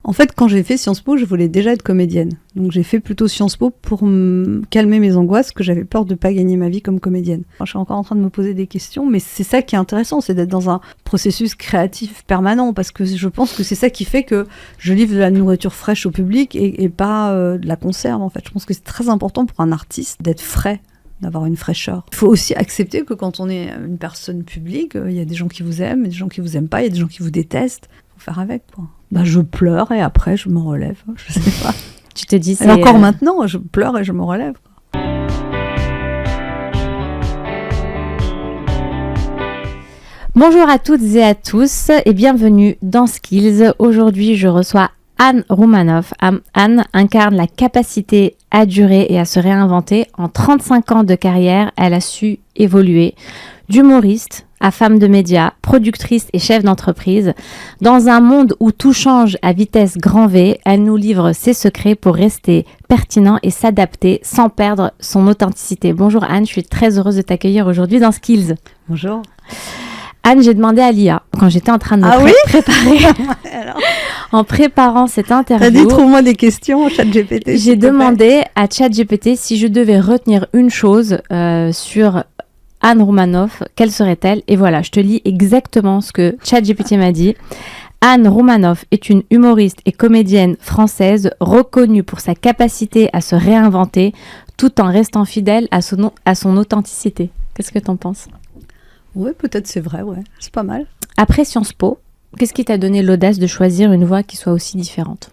En fait, quand j'ai fait Sciences Po, je voulais déjà être comédienne. Donc j'ai fait plutôt Sciences Po pour calmer mes angoisses, que j'avais peur de pas gagner ma vie comme comédienne. Enfin, je suis encore en train de me poser des questions, mais c'est ça qui est intéressant, c'est d'être dans un processus créatif permanent, parce que je pense que c'est ça qui fait que je livre de la nourriture fraîche au public et pas de la conserve, en fait. Je pense que c'est très important pour un artiste d'être frais, d'avoir une fraîcheur. Il faut aussi accepter que quand on est une personne publique, il y a des gens qui vous aiment, des gens qui vous aiment pas, il y a des gens qui vous détestent. Il faut faire avec, quoi. Je pleure et après je me relève, je sais pas. Tu te dis et encore maintenant, je pleure et je me relève. Bonjour à toutes et à tous et bienvenue dans Skills. Aujourd'hui, je reçois Anne Roumanoff. Anne incarne la capacité à durer et à se réinventer. En 35 ans de carrière, elle a su évoluer d'humoriste à femme de médias, productrice et chef d'entreprise. Dans un monde où tout change à vitesse grand V, elle nous livre ses secrets pour rester pertinent et s'adapter sans perdre son authenticité. Bonjour Anne, je suis très heureuse de t'accueillir aujourd'hui dans Skills. Bonjour. Anne, j'ai demandé à l'IA, quand j'étais en train de me préparer, en préparant cette interview. T'as dit, trouve-moi des questions au ChatGPT. J'ai demandé à ChatGPT si je devais retenir une chose sur Anne Roumanoff, quelle serait-elle? Et voilà, je te lis exactement ce que ChatGPT m'a dit. Anne Roumanoff est une humoriste et comédienne française reconnue pour sa capacité à se réinventer tout en restant fidèle à son authenticité. Qu'est-ce que t'en penses? Oui, peut-être c'est vrai, ouais. C'est pas mal. Après Sciences Po, qu'est-ce qui t'a donné l'audace de choisir une voie qui soit aussi différente?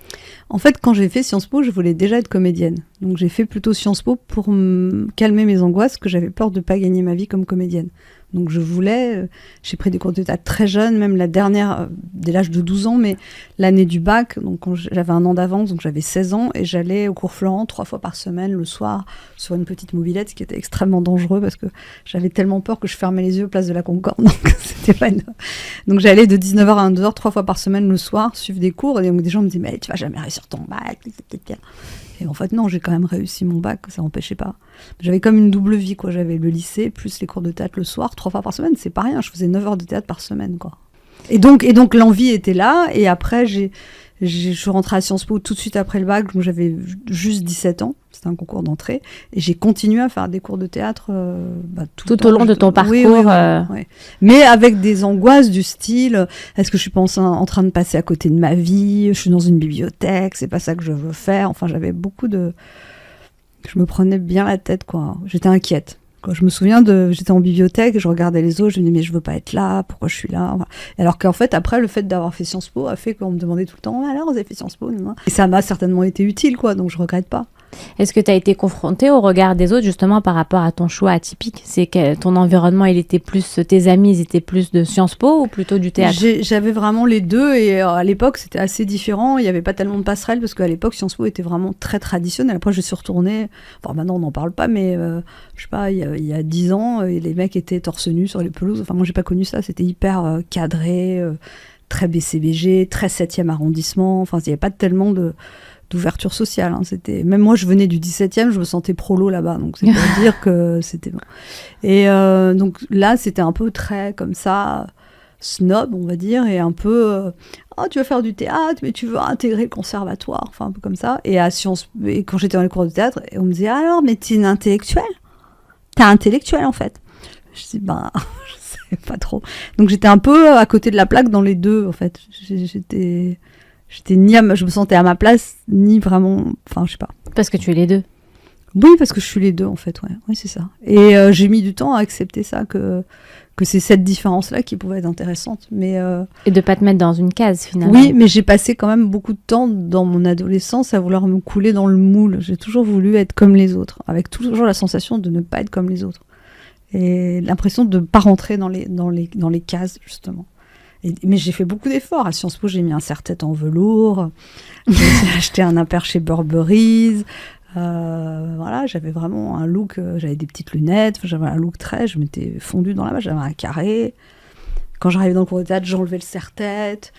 En fait, quand j'ai fait Sciences Po, je voulais déjà être comédienne. Donc j'ai fait plutôt Sciences Po pour calmer mes angoisses, que j'avais peur de pas gagner ma vie comme comédienne. Donc j'ai pris des cours de théâtre très jeune, même la dernière, dès l'âge de 12 ans, mais l'année du bac, donc j'avais un an d'avance, donc j'avais 16 ans, et j'allais au cours Florent 3 fois par semaine, le soir, sur une petite mobilette, ce qui était extrêmement dangereux, parce que j'avais tellement peur que je fermais les yeux place de la Concorde, donc c'était pas Donc j'allais de 19h à 22h, 3 fois par semaine le soir, suivre des cours, et donc des gens me disaient, mais tu vas jamais réussir ton bac, etc. Et en fait, non, j'ai quand même réussi mon bac, ça n'empêchait pas. J'avais comme une double vie, quoi. J'avais le lycée, plus les cours de théâtre le soir, 3 fois par semaine, c'est pas rien. Je faisais 9 heures de théâtre par semaine, quoi. Et donc l'envie était là, et après, je suis rentrée à Sciences Po tout de suite après le bac, donc j'avais juste 17 ans, c'était un concours d'entrée, et j'ai continué à faire des cours de théâtre tout au long de ton parcours. Oui, ouais. Mais avec des angoisses du style, est-ce que je suis pas en train de passer à côté de ma vie, je suis dans une bibliothèque, c'est pas ça que je veux faire, enfin j'avais beaucoup de... Je me prenais bien la tête, quoi. J'étais inquiète. Je me souviens j'étais en bibliothèque, je regardais les autres, je me disais mais je veux pas être là, pourquoi je suis là, voilà. Alors qu'en fait après le fait d'avoir fait Sciences Po a fait qu'on me demandait tout le temps alors vous avez fait Sciences Po, et ça m'a certainement été utile, quoi, donc je regrette pas. Est-ce que tu as été confrontée au regard des autres justement par rapport à ton choix atypique? C'est que ton environnement, il était plus, tes amis, ils étaient plus de Sciences Po ou plutôt du théâtre? J'avais vraiment les deux, et à l'époque c'était assez différent, il n'y avait pas tellement de passerelles parce qu'à l'époque Sciences Po était vraiment très traditionnel. Après je suis retournée, enfin maintenant on n'en parle pas, mais je sais pas, il y a 10 ans, les mecs étaient torse nu sur les pelouses, enfin moi j'ai pas connu ça, c'était hyper cadré, très BCBG, très 7e arrondissement, enfin il n'y avait pas tellement d'ouverture sociale, hein. C'était... Même moi, je venais du 17e, je me sentais prolo là-bas, donc c'est pour dire que c'était bon. Et donc là, c'était un peu très comme ça, snob, on va dire, et un peu tu veux faire du théâtre, mais tu veux intégrer le conservatoire, enfin un peu comme ça. Et quand j'étais dans les cours de théâtre, on me disait alors, mais t'es une intellectuelle? T'es intellectuelle en fait. Je dis je sais pas trop. Donc j'étais un peu à côté de la plaque dans les deux, en fait. J'étais je me sentais à ma place, ni vraiment, enfin, je sais pas. Parce que tu es les deux. Oui, parce que je suis les deux, en fait, ouais. Oui, c'est ça. Et j'ai mis du temps à accepter ça, que c'est cette différence-là qui pouvait être intéressante. Mais, et de pas te mettre dans une case, finalement. Oui, mais j'ai passé quand même beaucoup de temps dans mon adolescence à vouloir me couler dans le moule. J'ai toujours voulu être comme les autres, avec toujours la sensation de ne pas être comme les autres. Et l'impression de ne pas rentrer dans les cases, justement. Mais j'ai fait beaucoup d'efforts. À Sciences Po, j'ai mis un serre-tête en velours. J'ai acheté un impair chez Burberry's. Voilà, j'avais vraiment un look. J'avais des petites lunettes. J'avais un look je m'étais fondue dans la main. J'avais un carré. Quand j'arrivais dans le cours de théâtre, j'enlevais le serre-tête.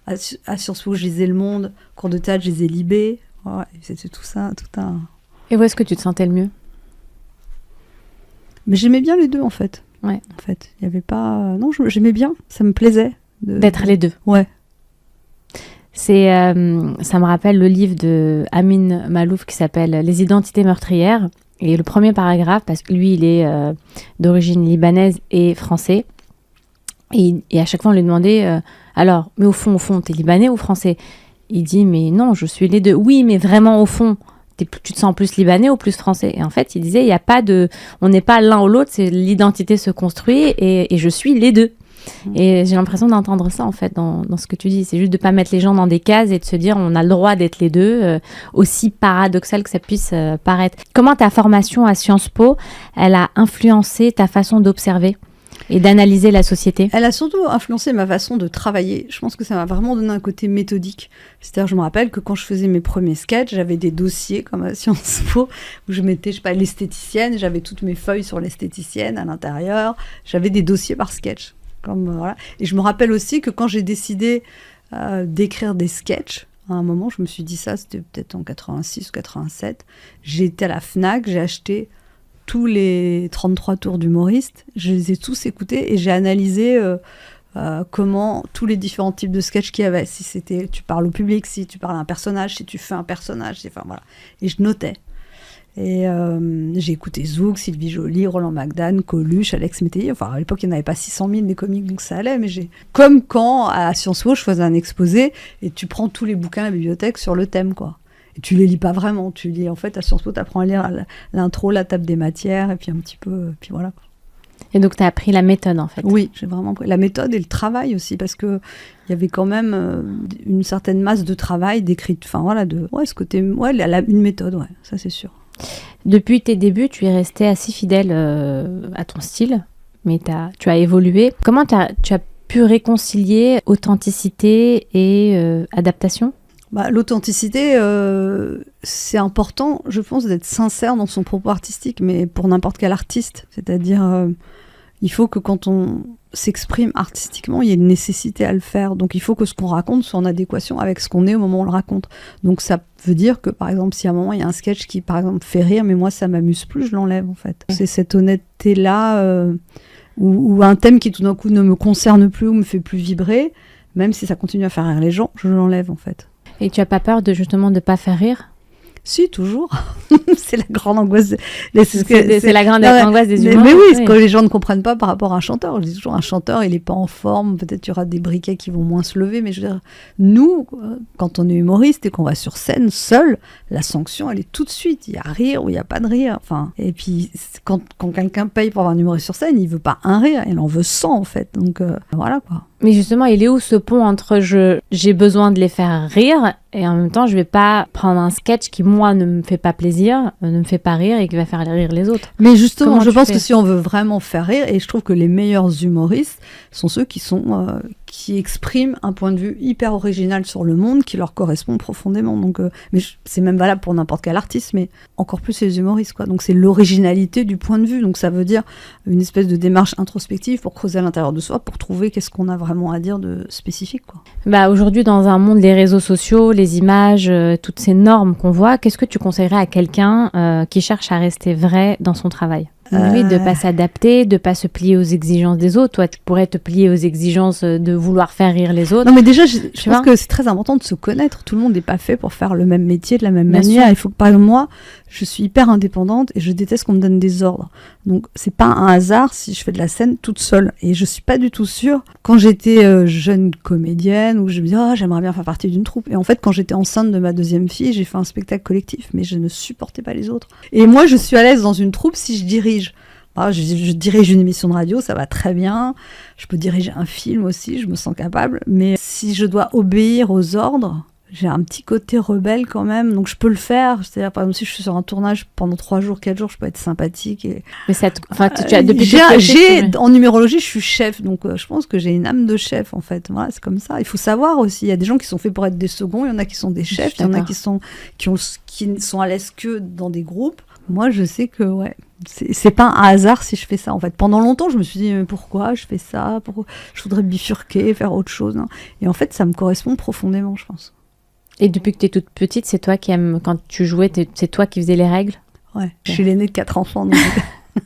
À Sciences Po, je lisais Le Monde. Cours de théâtre, je lisais Libé. Ouais, c'était tout ça, tout un... Et où est-ce que tu te sentais le mieux? Mais j'aimais bien les deux, en fait. Ouais. En fait, il y avait pas... Non, j'aimais bien, ça me plaisait. D'être les deux. Ouais. Ça me rappelle le livre de Amin Malouf qui s'appelle Les identités meurtrières. Et le premier paragraphe, parce que lui, il est d'origine libanaise et français. Et à chaque fois, on lui demandait, alors, mais au fond, t'es libanais ou français? Il dit, mais non, je suis les deux. Oui, mais vraiment, au fond, tu te sens plus libanais ou plus français? Et en fait, il disait, il y a pas de... On n'est pas l'un ou l'autre, c'est l'identité se construit et je suis les deux. Et j'ai l'impression d'entendre ça, en fait, dans ce que tu dis. C'est juste de ne pas mettre les gens dans des cases et de se dire, on a le droit d'être les deux, aussi paradoxal que ça puisse paraître. Comment ta formation à Sciences Po, elle a influencé ta façon d'observer et d'analyser la société? Elle a surtout influencé ma façon de travailler. Je pense que ça m'a vraiment donné un côté méthodique. C'est-à-dire, je me rappelle que quand je faisais mes premiers sketchs, j'avais des dossiers comme à Sciences Po, où je mettais, je sais pas, l'esthéticienne, j'avais toutes mes feuilles sur l'esthéticienne à l'intérieur, j'avais des dossiers par sketch. Voilà. Et je me rappelle aussi que quand j'ai décidé d'écrire des sketchs, à un moment, je me suis dit ça, c'était peut-être en 86 ou 87, j'ai été à la FNAC, j'ai acheté tous les 33 tours d'humoristes, je les ai tous écoutés et j'ai analysé comment tous les différents types de sketchs qu'il y avait. Si c'était, tu parles au public, si tu parles à un personnage, si tu fais un personnage, enfin voilà. Et je notais. Et j'ai écouté Zouk, Sylvie Joly, Roland Magdan, Coluche, Alex Métayer. Enfin, à l'époque, il n'y en avait pas 600 000 des comiques, donc ça allait. Mais comme quand, à Sciences Po, je faisais un exposé et tu prends tous les bouquins à la bibliothèque sur le thème, quoi. Et tu les lis pas vraiment. Tu lis, en fait, à Sciences Po, tu apprends à lire l'intro, la table des matières, et puis un petit peu, puis voilà. Et donc, tu as appris la méthode, en fait. Oui, j'ai vraiment appris la méthode et le travail aussi, parce qu'il y avait quand même une certaine masse de travail, d'écrit, enfin voilà, ce côté, une méthode, ouais, ça c'est sûr. Depuis tes débuts, tu es resté assez fidèle à ton style, mais tu as évolué. Comment tu as pu réconcilier authenticité et adaptation ? L'authenticité, c'est important, je pense, d'être sincère dans son propos artistique, mais pour n'importe quel artiste. C'est-à-dire, il faut que quand on s'exprime artistiquement, il y ait une nécessité à le faire. Donc il faut que ce qu'on raconte soit en adéquation avec ce qu'on est au moment où on le raconte. Donc ça veut dire que, par exemple, si à un moment il y a un sketch qui, par exemple, fait rire, mais moi ça m'amuse plus, je l'enlève en fait. C'est cette honnêteté-là, ou un thème qui tout d'un coup ne me concerne plus ou me fait plus vibrer, même si ça continue à faire rire les gens, je l'enlève en fait. Et tu as pas peur justement de ne pas faire rire ? Si, toujours. C'est la grande angoisse. C'est la grande angoisse des humains. Mais oui, quand les gens ne comprennent pas par rapport à un chanteur. Je dis toujours, un chanteur, il n'est pas en forme. Peut-être il y aura des briquets qui vont moins se lever. Mais je veux dire, nous, quand on est humoriste et qu'on va sur scène seul, la sanction, elle est tout de suite. Il y a rire ou il n'y a pas de rire. Enfin, et puis, quand quelqu'un paye pour avoir un humoriste sur scène, il ne veut pas un rire. Il en veut 100, en fait. Donc, voilà, quoi. Mais justement, il est où ce pont entre j'ai besoin de les faire rire et en même temps, je vais pas prendre un sketch qui, moi, ne me fait pas plaisir, ne me fait pas rire et qui va faire rire les autres. Mais justement, je pense que si on veut vraiment faire rire, et je trouve que les meilleurs humoristes sont ceux qui expriment un point de vue hyper original sur le monde qui leur correspond profondément. Donc, mais c'est même valable pour n'importe quel artiste, mais encore plus les humoristes, quoi. Donc c'est l'originalité du point de vue. Donc ça veut dire une espèce de démarche introspective pour creuser à l'intérieur de soi, pour trouver qu'est-ce qu'on a vraiment à dire de spécifique, quoi. Aujourd'hui, dans un monde des réseaux sociaux, les images, toutes ces normes qu'on voit, qu'est-ce que tu conseillerais à quelqu'un qui cherche à rester vrai dans son travail ? Oui, de ne pas s'adapter, de ne pas se plier aux exigences des autres. Toi, tu pourrais te plier aux exigences de vouloir faire rire les autres. Non, mais déjà, je pense que c'est très important de se connaître. Tout le monde n'est pas fait pour faire le même métier de la même manière. Sûr. Il faut que, par exemple, moi, je suis hyper indépendante et je déteste qu'on me donne des ordres. Donc, c'est pas un hasard si je fais de la scène toute seule. Et je suis pas du tout sûre. Quand j'étais jeune comédienne, où je me disais, j'aimerais bien faire partie d'une troupe. Et en fait, quand j'étais enceinte de ma deuxième fille, j'ai fait un spectacle collectif, mais je ne supportais pas les autres. Et moi, je suis à l'aise dans une troupe si je dirige. Je dirige une émission de radio, ça va très bien. Je peux diriger un film aussi, je me sens capable. Mais si je dois obéir aux ordres, j'ai un petit côté rebelle quand même, donc je peux le faire. C'est-à-dire, par exemple, si je suis sur un tournage pendant 3 jours, 4 jours, je peux être sympathique. Mais en numérologie, je suis chef, donc je pense que j'ai une âme de chef, en fait. Voilà, c'est comme ça. Il faut savoir aussi, il y a des gens qui sont faits pour être des seconds, il y en a qui sont des chefs, il y en a qui sont à l'aise que dans des groupes. Moi, je sais que, c'est pas un hasard si je fais ça, en fait. Pendant longtemps, je me suis dit, mais pourquoi je fais ça ? Je voudrais bifurquer, faire autre chose. Hein. Et en fait, ça me correspond profondément, je pense. Et depuis que tu es toute petite, c'est toi qui aimes, quand tu jouais, c'est toi qui faisais les règles ? Ouais, je suis l'aînée de 4 enfants. Donc...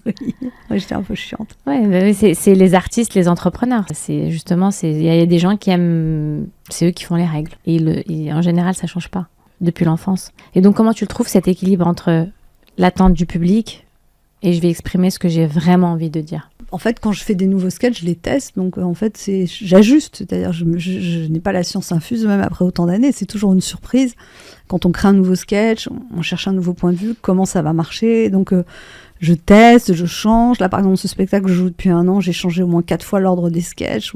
Ouais, j'étais un peu chiante. Ouais, bah oui, c'est les artistes, les entrepreneurs. C'est justement, il y a des gens qui aiment, c'est eux qui font les règles. Et en général, ça change pas depuis l'enfance. Et donc, comment tu le trouves, cet équilibre entre l'attente du public et je vais exprimer ce que j'ai vraiment envie de dire? En fait, quand je fais des nouveaux sketchs, je les teste. Donc, en fait, j'ajuste. C'est-à-dire, je n'ai pas la science infuse, même après autant d'années. C'est toujours une surprise. Quand on crée un nouveau sketch, on cherche un nouveau point de vue, comment ça va marcher. Donc, je teste, je change. Là, par exemple, ce spectacle que je joue depuis 1 an, j'ai changé au moins 4 fois l'ordre des sketchs.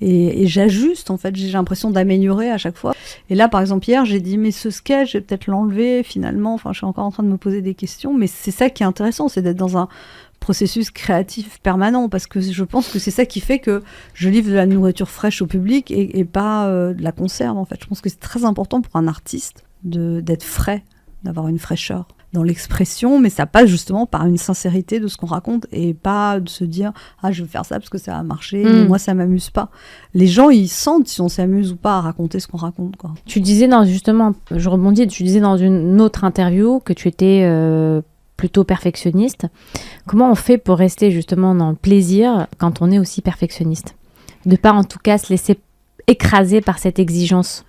Et j'ajuste, en fait. J'ai l'impression d'améliorer à chaque fois. Et là, par exemple, hier, j'ai dit, mais ce sketch, je vais peut-être l'enlever, finalement. Enfin, je suis encore en train de me poser des questions. Mais c'est ça qui est intéressant, c'est d'être dans un processus créatif permanent, parce que je pense que c'est ça qui fait que je livre de la nourriture fraîche au public et pas de la conserve, en fait. Je pense que c'est très important pour un artiste d'être frais, d'avoir une fraîcheur dans l'expression, mais ça passe justement par une sincérité de ce qu'on raconte et pas de se dire « Ah, je vais faire ça parce que ça va marcher, mais moi, ça m'amuse pas ». Les gens, ils sentent si on s'amuse ou pas à raconter ce qu'on raconte, quoi. Tu disais, justement, je rebondis, tu disais dans une autre interview que tu étais plutôt perfectionniste. Comment on fait pour rester justement dans le plaisir quand on est aussi perfectionniste? De pas en tout cas se laisser écraser par cette exigence.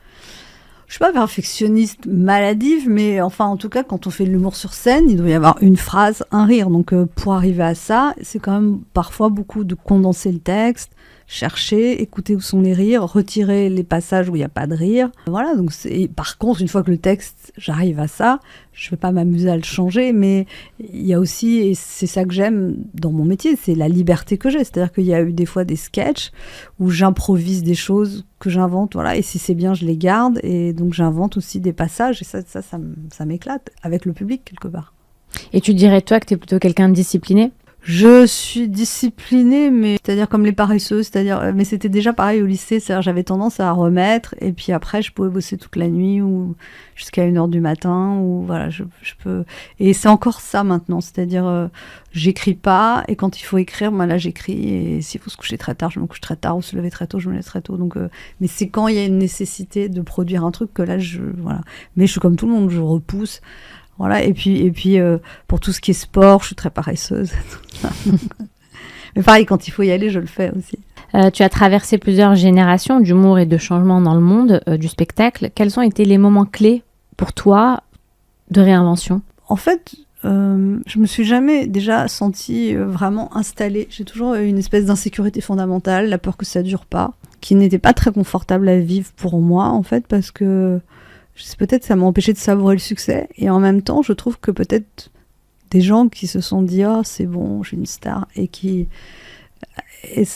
Je suis pas perfectionniste maladive, mais enfin, en tout cas, quand on fait de l'humour sur scène, il doit y avoir une phrase, un rire. Donc, pour arriver à ça, c'est quand même parfois beaucoup de condenser le texte, chercher, écouter où sont les rires, retirer les passages où il n'y a pas de rire. Voilà, donc par contre, une fois que le texte, j'arrive à ça, je ne vais pas m'amuser à le changer, mais il y a aussi, et c'est ça que j'aime dans mon métier, c'est la liberté que j'ai. C'est-à-dire qu'il y a eu des fois des sketchs où j'improvise des choses que j'invente, voilà, et si c'est bien, je les garde, et donc j'invente aussi des passages, et ça m'éclate, avec le public, quelque part. Et tu dirais, toi, que tu es plutôt quelqu'un de discipliné? Je suis disciplinée, mais c'est-à-dire comme les paresseux, mais c'était déjà pareil au lycée, c'est-à-dire j'avais tendance à remettre, et puis après je pouvais bosser toute la nuit ou jusqu'à 1h du matin, ou voilà, je peux. Et c'est encore ça maintenant, c'est-à-dire j'écris pas, et quand il faut écrire, là j'écris, et s'il faut se coucher très tard, je me couche très tard, ou se lever très tôt, je me lève très tôt. Donc, mais c'est quand il y a une nécessité de produire un truc que là voilà. Mais je suis comme tout le monde, je repousse. Voilà, et puis pour tout ce qui est sport, je suis très paresseuse. Mais pareil, quand il faut y aller, je le fais aussi. Tu as traversé plusieurs générations d'humour et de changement dans le monde du spectacle. Quels ont été les moments clés pour toi de réinvention? En fait, je me suis jamais déjà sentie vraiment installée. J'ai toujours eu une espèce d'insécurité fondamentale, la peur que ça dure pas, qui n'était pas très confortable à vivre pour moi, en fait, parce que peut-être ça m'a empêché de savourer le succès. Et en même temps, je trouve que peut-être des gens qui se sont dit « Ah, c'est bon, j'ai une star », et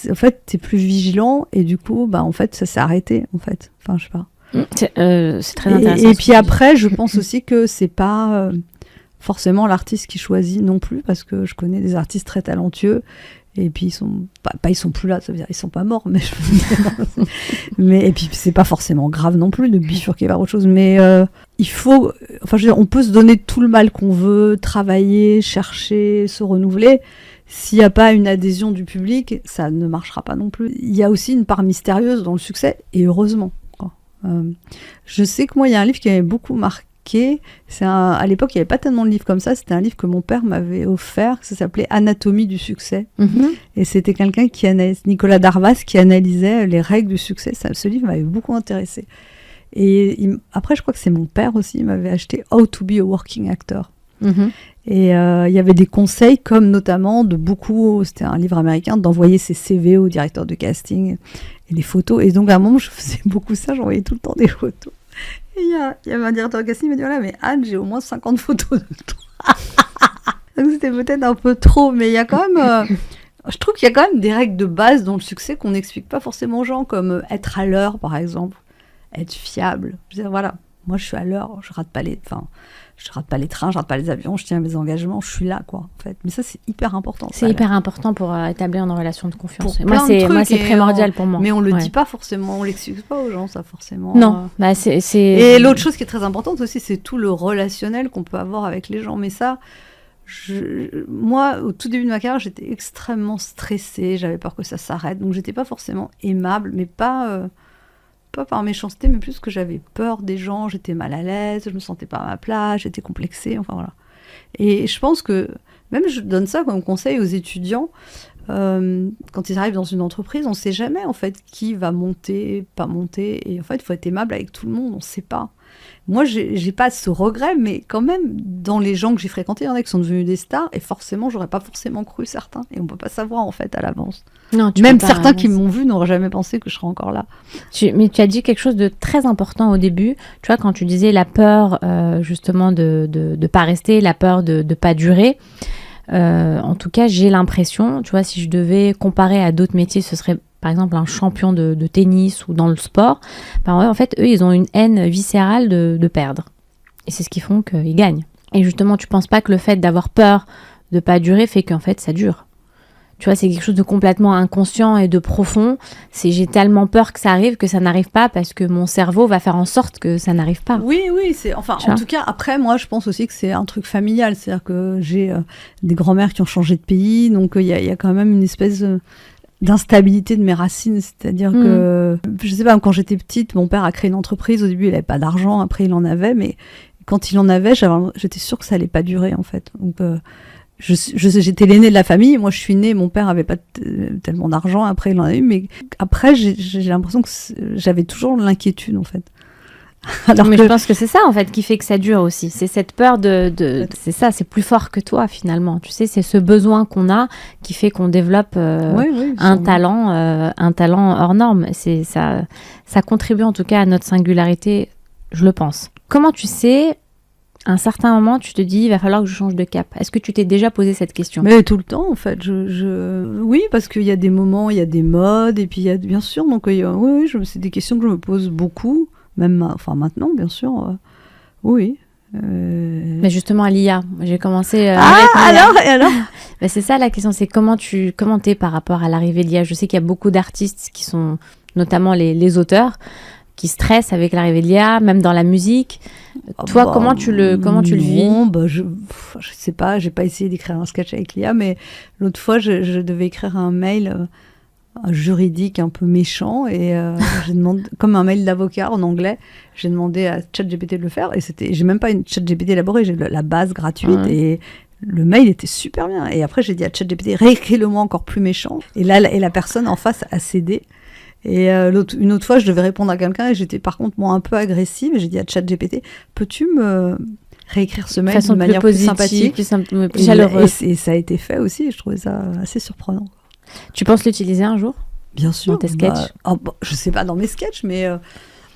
en fait, t'es plus vigilant, et du coup, en fait, ça s'est arrêté, en fait. Enfin, je sais pas. C'est très intéressant. Et puis après, je pense aussi que c'est pas forcément l'artiste qui choisit non plus, parce que je connais des artistes très talentueux, et puis ils sont ils sont plus là, ça veut dire ils sont pas morts, mais je veux dire. Mais et puis c'est pas forcément grave non plus de bifurquer vers autre chose, mais il faut, enfin je veux dire, on peut se donner tout le mal qu'on veut, travailler, chercher, se renouveler. S'il n'y a pas une adhésion du public, ça ne marchera pas non plus. Il y a aussi une part mystérieuse dans le succès, et heureusement, quoi. Je sais que moi, il y a un livre qui m'avait beaucoup marqué. À l'époque, il n'y avait pas tellement de livres comme ça. C'était un livre que mon père m'avait offert. Ça s'appelait Anatomie du succès. Et c'était quelqu'un Nicolas Darvas, qui analysait les règles du succès. Ce livre m'avait beaucoup intéressé. Et après, je crois que c'est mon père aussi, il m'avait acheté How to be a working actor. Et il y avait des conseils, comme notamment c'était un livre américain, d'envoyer ses CV au directeur de casting et des photos. Et donc à un moment, je faisais beaucoup ça, j'envoyais tout le temps des photos. Et il y avait un directeur de casting qui m'a dit « Voilà, mais Anne, j'ai au moins 50 photos de toi. » Donc c'était peut-être un peu trop, mais il y a quand même... je trouve qu'il y a quand même des règles de base dans le succès qu'on n'explique pas forcément aux gens, comme être à l'heure, par exemple, être fiable. Je veux dire, voilà, moi je suis à l'heure, je rate pas les trains, je rate pas les avions, je tiens à mes engagements, je suis là, quoi, en fait. Mais ça, c'est hyper important. C'est hyper important pour établir une relation de confiance. Moi, c'est primordial pour moi. Mais on le dit pas forcément, on l'explique pas aux gens, ça, forcément. Non, Et l'autre chose qui est très importante aussi, c'est tout le relationnel qu'on peut avoir avec les gens. Mais ça, moi, au tout début de ma carrière, j'étais extrêmement stressée, j'avais peur que ça s'arrête, donc j'étais pas forcément aimable, mais pas par méchanceté, mais plus que j'avais peur des gens, j'étais mal à l'aise, je me sentais pas à ma place, j'étais complexée, enfin voilà. Et je pense que Même je donne ça comme conseil aux étudiants. Quand ils arrivent dans une entreprise, on ne sait jamais en fait qui va monter, pas monter. Et en fait, il faut être aimable avec tout le monde, on ne sait pas. Moi, j'ai pas ce regret, mais quand même, dans les gens que j'ai fréquentés, il y en a qui sont devenus des stars, et forcément, j'aurais pas forcément cru certains. Et on peut pas savoir en fait à l'avance. Non, Même certains qui m'ont vu n'auraient jamais pensé que je serais encore là. Mais tu as dit quelque chose de très important au début. Tu vois, quand tu disais la peur justement de pas rester, la peur de pas durer. En tout cas, j'ai l'impression, tu vois, si je devais comparer à d'autres métiers, ce serait par exemple un champion de tennis ou dans le sport. Ben ouais, en fait, eux, ils ont une haine viscérale de perdre. Et c'est ce qui font qu'ils gagnent. Et justement, tu penses pas que le fait d'avoir peur de pas durer fait qu'en fait, ça dure. Tu vois, c'est quelque chose de complètement inconscient et de profond. J'ai tellement peur que ça arrive que ça n'arrive pas parce que mon cerveau va faire en sorte que ça n'arrive pas. Oui, en tout cas, après, moi, je pense aussi que c'est un truc familial. C'est-à-dire que j'ai des grands-mères qui ont changé de pays, donc il y a quand même une espèce d'instabilité de mes racines. C'est-à-dire que, je sais pas, quand j'étais petite, mon père a créé une entreprise. Au début, il n'avait pas d'argent, après, il en avait, mais quand il en avait, j'étais sûre que ça allait pas durer, en fait. Donc, j'étais l'aînée de la famille, moi je suis née, mon père avait pas tellement d'argent, après il en a eu, mais après j'ai l'impression que j'avais toujours l'inquiétude en fait. Mais je pense que c'est ça en fait qui fait que ça dure aussi, c'est cette peur c'est ça, c'est plus fort que toi finalement, tu sais, c'est ce besoin qu'on a qui fait qu'on développe un talent hors norme, ça contribue en tout cas à notre singularité, je le pense. Comment tu sais à un certain moment, tu te dis, il va falloir que je change de cap. Est-ce que tu t'es déjà posé cette question ? Mais tout le temps, en fait. Oui, parce qu'il y a des moments, il y a des modes, et puis il y a, bien sûr, donc c'est des questions que je me pose beaucoup, même maintenant, bien sûr. Oui. Mais justement, à l'IA, j'ai commencé... alors Ben, c'est ça la question, c'est comment t'es par rapport à l'arrivée de l'IA. Je sais qu'il y a beaucoup d'artistes qui sont, notamment les auteurs, qui stressent avec l'arrivée de l'IA, même dans la musique. Toi, comment tu le vis ? Je sais pas, j'ai pas essayé d'écrire un sketch avec l'IA, mais l'autre fois, je devais écrire un mail juridique un peu méchant, et j'ai demandé, comme un mail d'avocat en anglais, j'ai demandé à ChatGPT de le faire, et j'ai même pas une ChatGPT élaborée, j'ai la base gratuite, et le mail était super bien. Et après, j'ai dit à ChatGPT, réécris-le-moi encore plus méchant. Et là, la personne en face a cédé. Et une autre fois, je devais répondre à quelqu'un et j'étais par contre moi un peu agressive. Et j'ai dit à ChatGPT, peux-tu me réécrire ce mail de manière plus sympathique, plus chaleureuse. Et ça a été fait aussi. Je trouvais ça assez surprenant. Tu penses l'utiliser un jour ? Bien sûr. Dans tes sketchs ? Je sais pas dans mes sketchs, mais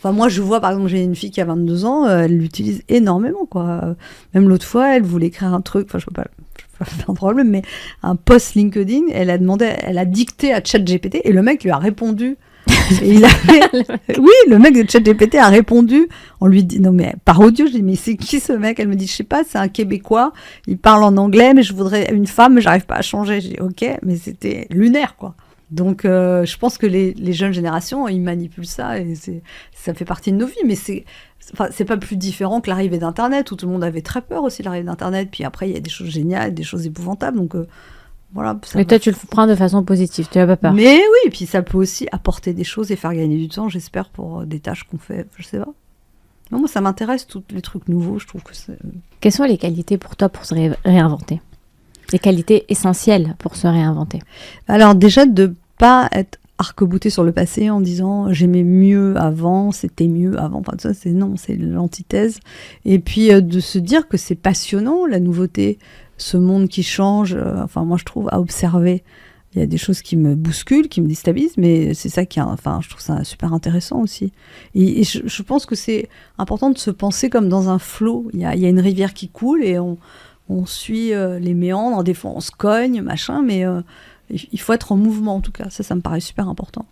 moi je vois par exemple, j'ai une fille qui a 22 ans, elle l'utilise énormément, quoi. Même l'autre fois, elle voulait écrire un truc, je peux pas faire un problème, mais un post LinkedIn, elle a dicté à ChatGPT et le mec lui a répondu. Et oui, le mec de ChatGPT a répondu. On lui dit, non mais par audio, je dis, mais c'est qui ce mec ? Elle me dit, je sais pas, c'est un Québécois, il parle en anglais, mais je voudrais une femme, mais j'arrive pas à changer. Je dis, ok, mais c'était lunaire, quoi. Donc je pense que les jeunes générations, ils manipulent ça, et ça fait partie de nos vies, mais c'est pas plus différent que l'arrivée d'Internet, où tout le monde avait très peur aussi de l'arrivée d'Internet, puis après il y a des choses géniales, des choses épouvantables, donc voilà. Mais toi tu le prends de façon positive, tu n'as pas peur. Mais oui, et puis ça peut aussi apporter des choses et faire gagner du temps, j'espère, pour des tâches qu'on fait, je sais pas. Non, moi ça m'intéresse, tous les trucs nouveaux, je trouve que c'est... Quelles sont les qualités pour toi pour se réinventer ? Les qualités essentielles pour se réinventer ? Alors déjà, de pas être arc-bouté sur le passé en disant j'aimais mieux avant, c'était mieux avant, enfin ça c'est l'antithèse. Et puis de se dire que c'est passionnant, la nouveauté, ce monde qui change, moi je trouve, à observer. Il y a des choses qui me bousculent, qui me déstabilisent, mais c'est ça je trouve ça super intéressant aussi. Et je pense que c'est important de se penser comme dans un flot. Il y a une rivière qui coule et on suit les méandres, des fois on se cogne, machin, mais il faut être en mouvement en tout cas. Ça me paraît super important.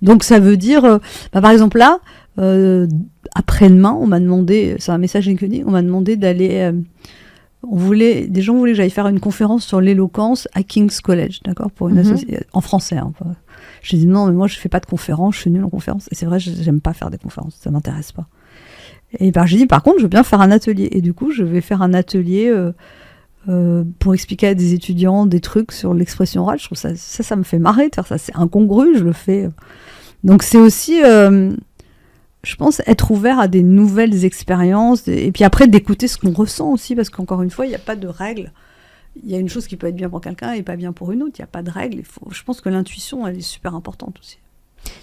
Donc ça veut dire, par exemple là, après-demain, on m'a demandé, c'est un message LinkedIn, on m'a demandé d'aller... des gens voulaient que j'aille faire une conférence sur l'éloquence à King's College, d'accord, pour une association en français. J'ai dit non, mais moi je fais pas de conférence, je suis nulle en conférence. Et c'est vrai, j'aime pas faire des conférences, ça m'intéresse pas. Et j'ai dit par contre, je veux bien faire un atelier. Et du coup, je vais faire un atelier pour expliquer à des étudiants des trucs sur l'expression orale. Je trouve ça me fait marrer de faire ça. C'est incongru, je le fais. Donc c'est aussi, je pense, être ouvert à des nouvelles expériences, et puis après d'écouter ce qu'on ressent aussi, parce qu'encore une fois, il n'y a pas de règles. il y a une chose qui peut être bien pour quelqu'un et pas bien pour une autre. Il n'y a pas de règle. Je pense que l'intuition, elle est super importante aussi.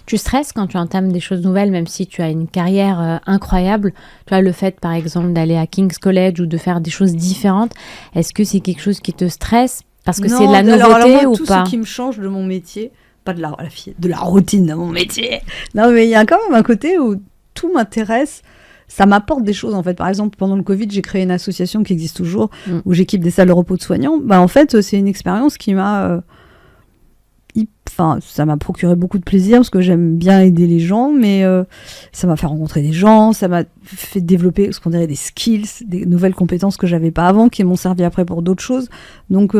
Tu stresses quand tu entames des choses nouvelles, même si tu as une carrière incroyable. Tu as le fait, par exemple, d'aller à King's College ou de faire des choses différentes. Est-ce que c'est quelque chose qui te stresse parce que c'est de la nouveauté alors moi, ou tout pas? ce qui me change de mon métier, pas de la routine de mon métier. Non, mais il y a quand même un côté où tout m'intéresse. Ça m'apporte des choses, en fait. Par exemple, pendant le Covid, j'ai créé une association qui existe toujours, où j'équipe des salles de repos de soignants. En fait, c'est une expérience qui m'a... ça m'a procuré beaucoup de plaisir parce que j'aime bien aider les gens, mais ça m'a fait rencontrer des gens, ça m'a fait développer ce qu'on dirait des skills, des nouvelles compétences que j'avais pas avant, qui m'ont servi après pour d'autres choses. Donc,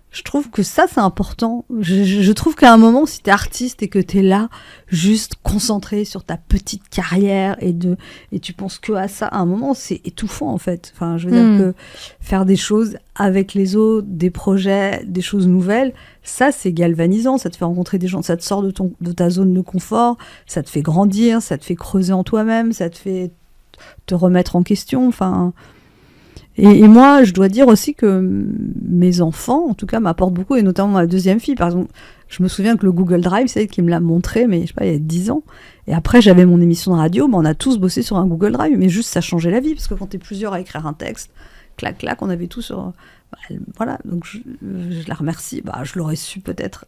je trouve que ça, c'est important. Je trouve qu'à un moment, si t'es artiste et que t'es là, juste concentré sur ta petite carrière et tu penses que à ça, à un moment, c'est étouffant, en fait. Enfin, je veux dire que faire des choses avec les autres, des projets, des choses nouvelles, ça, c'est galvanisant. Ça te fait rencontrer des gens, ça te sort de ta zone de confort, ça te fait grandir, ça te fait creuser en toi-même, ça te fait te remettre en question. Enfin... Et moi, je dois dire aussi que mes enfants, en tout cas, m'apportent beaucoup, et notamment ma deuxième fille. Par exemple, je me souviens que le Google Drive, c'est elle qui me l'a montré, mais je sais pas, il y a 10 ans. Et après, j'avais mon émission de radio, on a tous bossé sur un Google Drive, mais juste, ça changeait la vie, parce que quand t'es plusieurs à écrire un texte, clac, clac, on avait tout sur... voilà, donc je la remercie. Je l'aurais su peut-être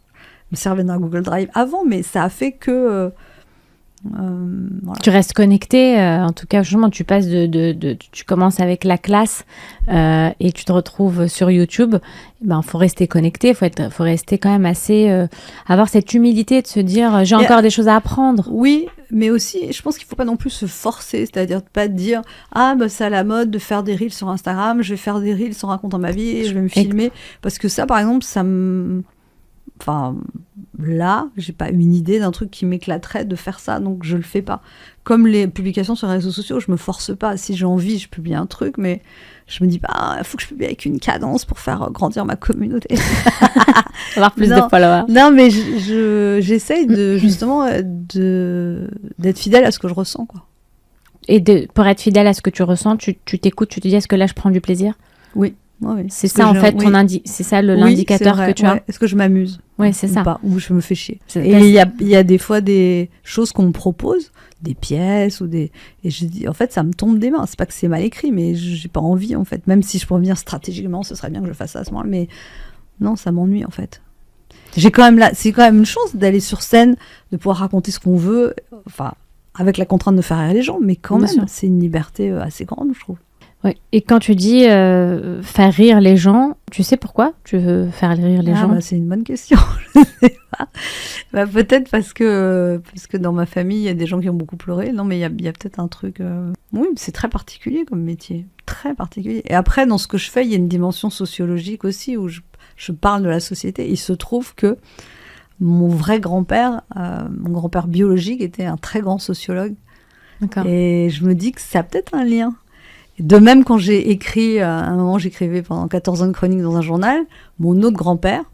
me servir d'un Google Drive avant, mais ça a fait que... voilà. Tu restes connecté, en tout cas, justement, tu passes tu commences avec la classe et tu te retrouves sur YouTube. Faut rester connecté, faut rester quand même assez, avoir cette humilité de se dire, j'ai encore des choses à apprendre. Oui, mais aussi, je pense qu'il faut pas non plus se forcer, c'est-à-dire pas dire, c'est à la mode de faire des reels sur Instagram, je vais faire des reels en racontant ma vie et je vais me filmer, parce que ça, par exemple, ça me... Enfin, là, j'ai pas une idée d'un truc qui m'éclaterait de faire ça, donc je le fais pas. Comme les publications sur les réseaux sociaux, je me force pas. Si j'ai envie, je publie un truc, mais je me dis pas, il faut que je publie avec une cadence pour faire grandir ma communauté. Avoir plus de followers. Non, mais j'essaye justement d'être fidèle à ce que je ressens, quoi. Et pour être fidèle à ce que tu ressens, tu t'écoutes, tu te dis, est-ce que là je prends du plaisir? Oui. Oui. C'est ça en fait, c'est ça l'indicateur que tu as. Est-ce que je m'amuse? Oui, c'est ça. Ou je me fais chier. Et il y a des fois des choses qu'on me propose, des pièces et je dis, en fait, ça me tombe des mains. C'est pas que c'est mal écrit, mais j'ai pas envie, en fait. Même si je pourrais venir stratégiquement, ce serait bien que je fasse ça à ce moment-là, mais non, ça m'ennuie, en fait. C'est quand même une chance d'aller sur scène, de pouvoir raconter ce qu'on veut, enfin, avec la contrainte de faire rire les gens, mais quand même, c'est une liberté assez grande, je trouve. Oui. Et quand tu dis faire rire les gens, tu sais pourquoi tu veux faire rire les gens? C'est une bonne question. Je sais pas. Peut-être parce que dans ma famille, il y a des gens qui ont beaucoup pleuré. Non, mais il y a peut-être un truc... Oui, c'est très particulier comme métier. Très particulier. Et après, dans ce que je fais, il y a une dimension sociologique aussi, où je parle de la société. Il se trouve que mon vrai grand-père, mon grand-père biologique, était un très grand sociologue. D'accord. Et je me dis que ça a peut-être un lien. De même, quand j'ai écrit, à un moment, j'écrivais pendant 14 ans de chronique dans un journal, mon autre grand-père,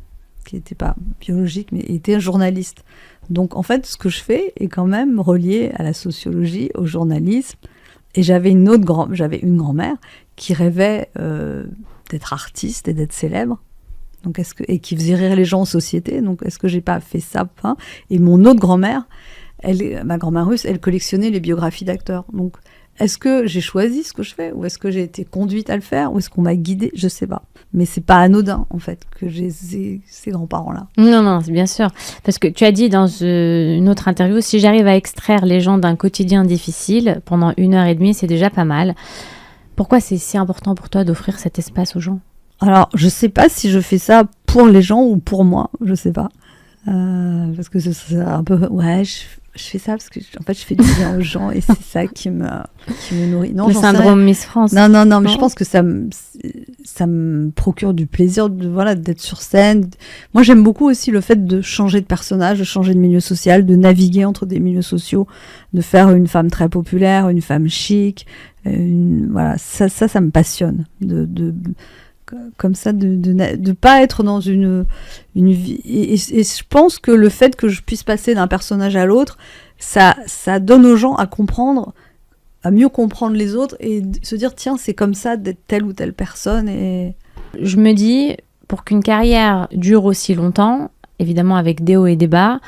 qui n'était pas biologique, mais était un journaliste. Donc, en fait, ce que je fais est quand même relié à la sociologie, au journalisme. Et j'avais une grand-mère qui rêvait d'être artiste et d'être célèbre. Donc, et qui faisait rire les gens en société. Donc, est-ce que j'ai pas fait ça? Et mon autre grand-mère, ma grand-mère russe, elle collectionnait les biographies d'acteurs. Donc, est-ce que j'ai choisi ce que je fais, ou est-ce que j'ai été conduite à le faire, ou est-ce qu'on m'a guidée? Je sais pas. Mais c'est pas anodin, en fait, que j'ai ces grands-parents-là. Non, bien sûr. Parce que tu as dit dans une autre interview, si j'arrive à extraire les gens d'un quotidien difficile pendant 1h30, c'est déjà pas mal. Pourquoi c'est si important pour toi d'offrir cet espace aux gens? Alors, je sais pas si je fais ça pour les gens ou pour moi, je sais pas. Parce que c'est un peu... Ouais, je fais ça parce que en fait je fais du bien aux gens et c'est ça qui me nourrit. Non, le syndrome Miss France. Non, mais je pense que ça me procure du plaisir d'être sur scène. Moi, j'aime beaucoup aussi le fait de changer de personnage, de changer de milieu social, de naviguer entre des milieux sociaux, de faire une femme très populaire, une femme chic. Voilà, ça me passionne. Comme ça, de pas être dans une vie. Et je pense que le fait que je puisse passer d'un personnage à l'autre, ça donne aux gens à mieux comprendre les autres et se dire, tiens, c'est comme ça d'être telle ou telle personne. Et Je me dis, pour qu'une carrière dure aussi longtemps, évidemment avec des hauts et des bas,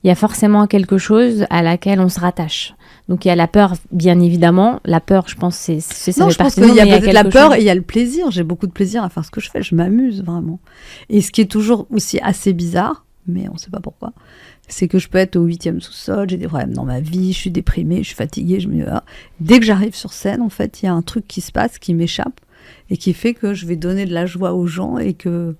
il y a forcément quelque chose à laquelle on se rattache. Donc il y a la peur, bien évidemment. La peur, je pense, ça non, fait je pense partie de nous, qu'il y a mais peut-être la quelque peur chose- et il y a le plaisir. J'ai beaucoup de plaisir à faire ce que je fais. Je m'amuse vraiment. Et ce qui est toujours aussi assez bizarre, mais on ne sait pas pourquoi, c'est que je peux être au 8e sous-sol, j'ai des problèmes dans ma vie, je suis déprimée, je suis fatiguée, je me dis, ah. Dès que j'arrive sur scène, en fait, il y a un truc qui se passe, qui m'échappe et qui fait que je vais donner de la joie aux gens et que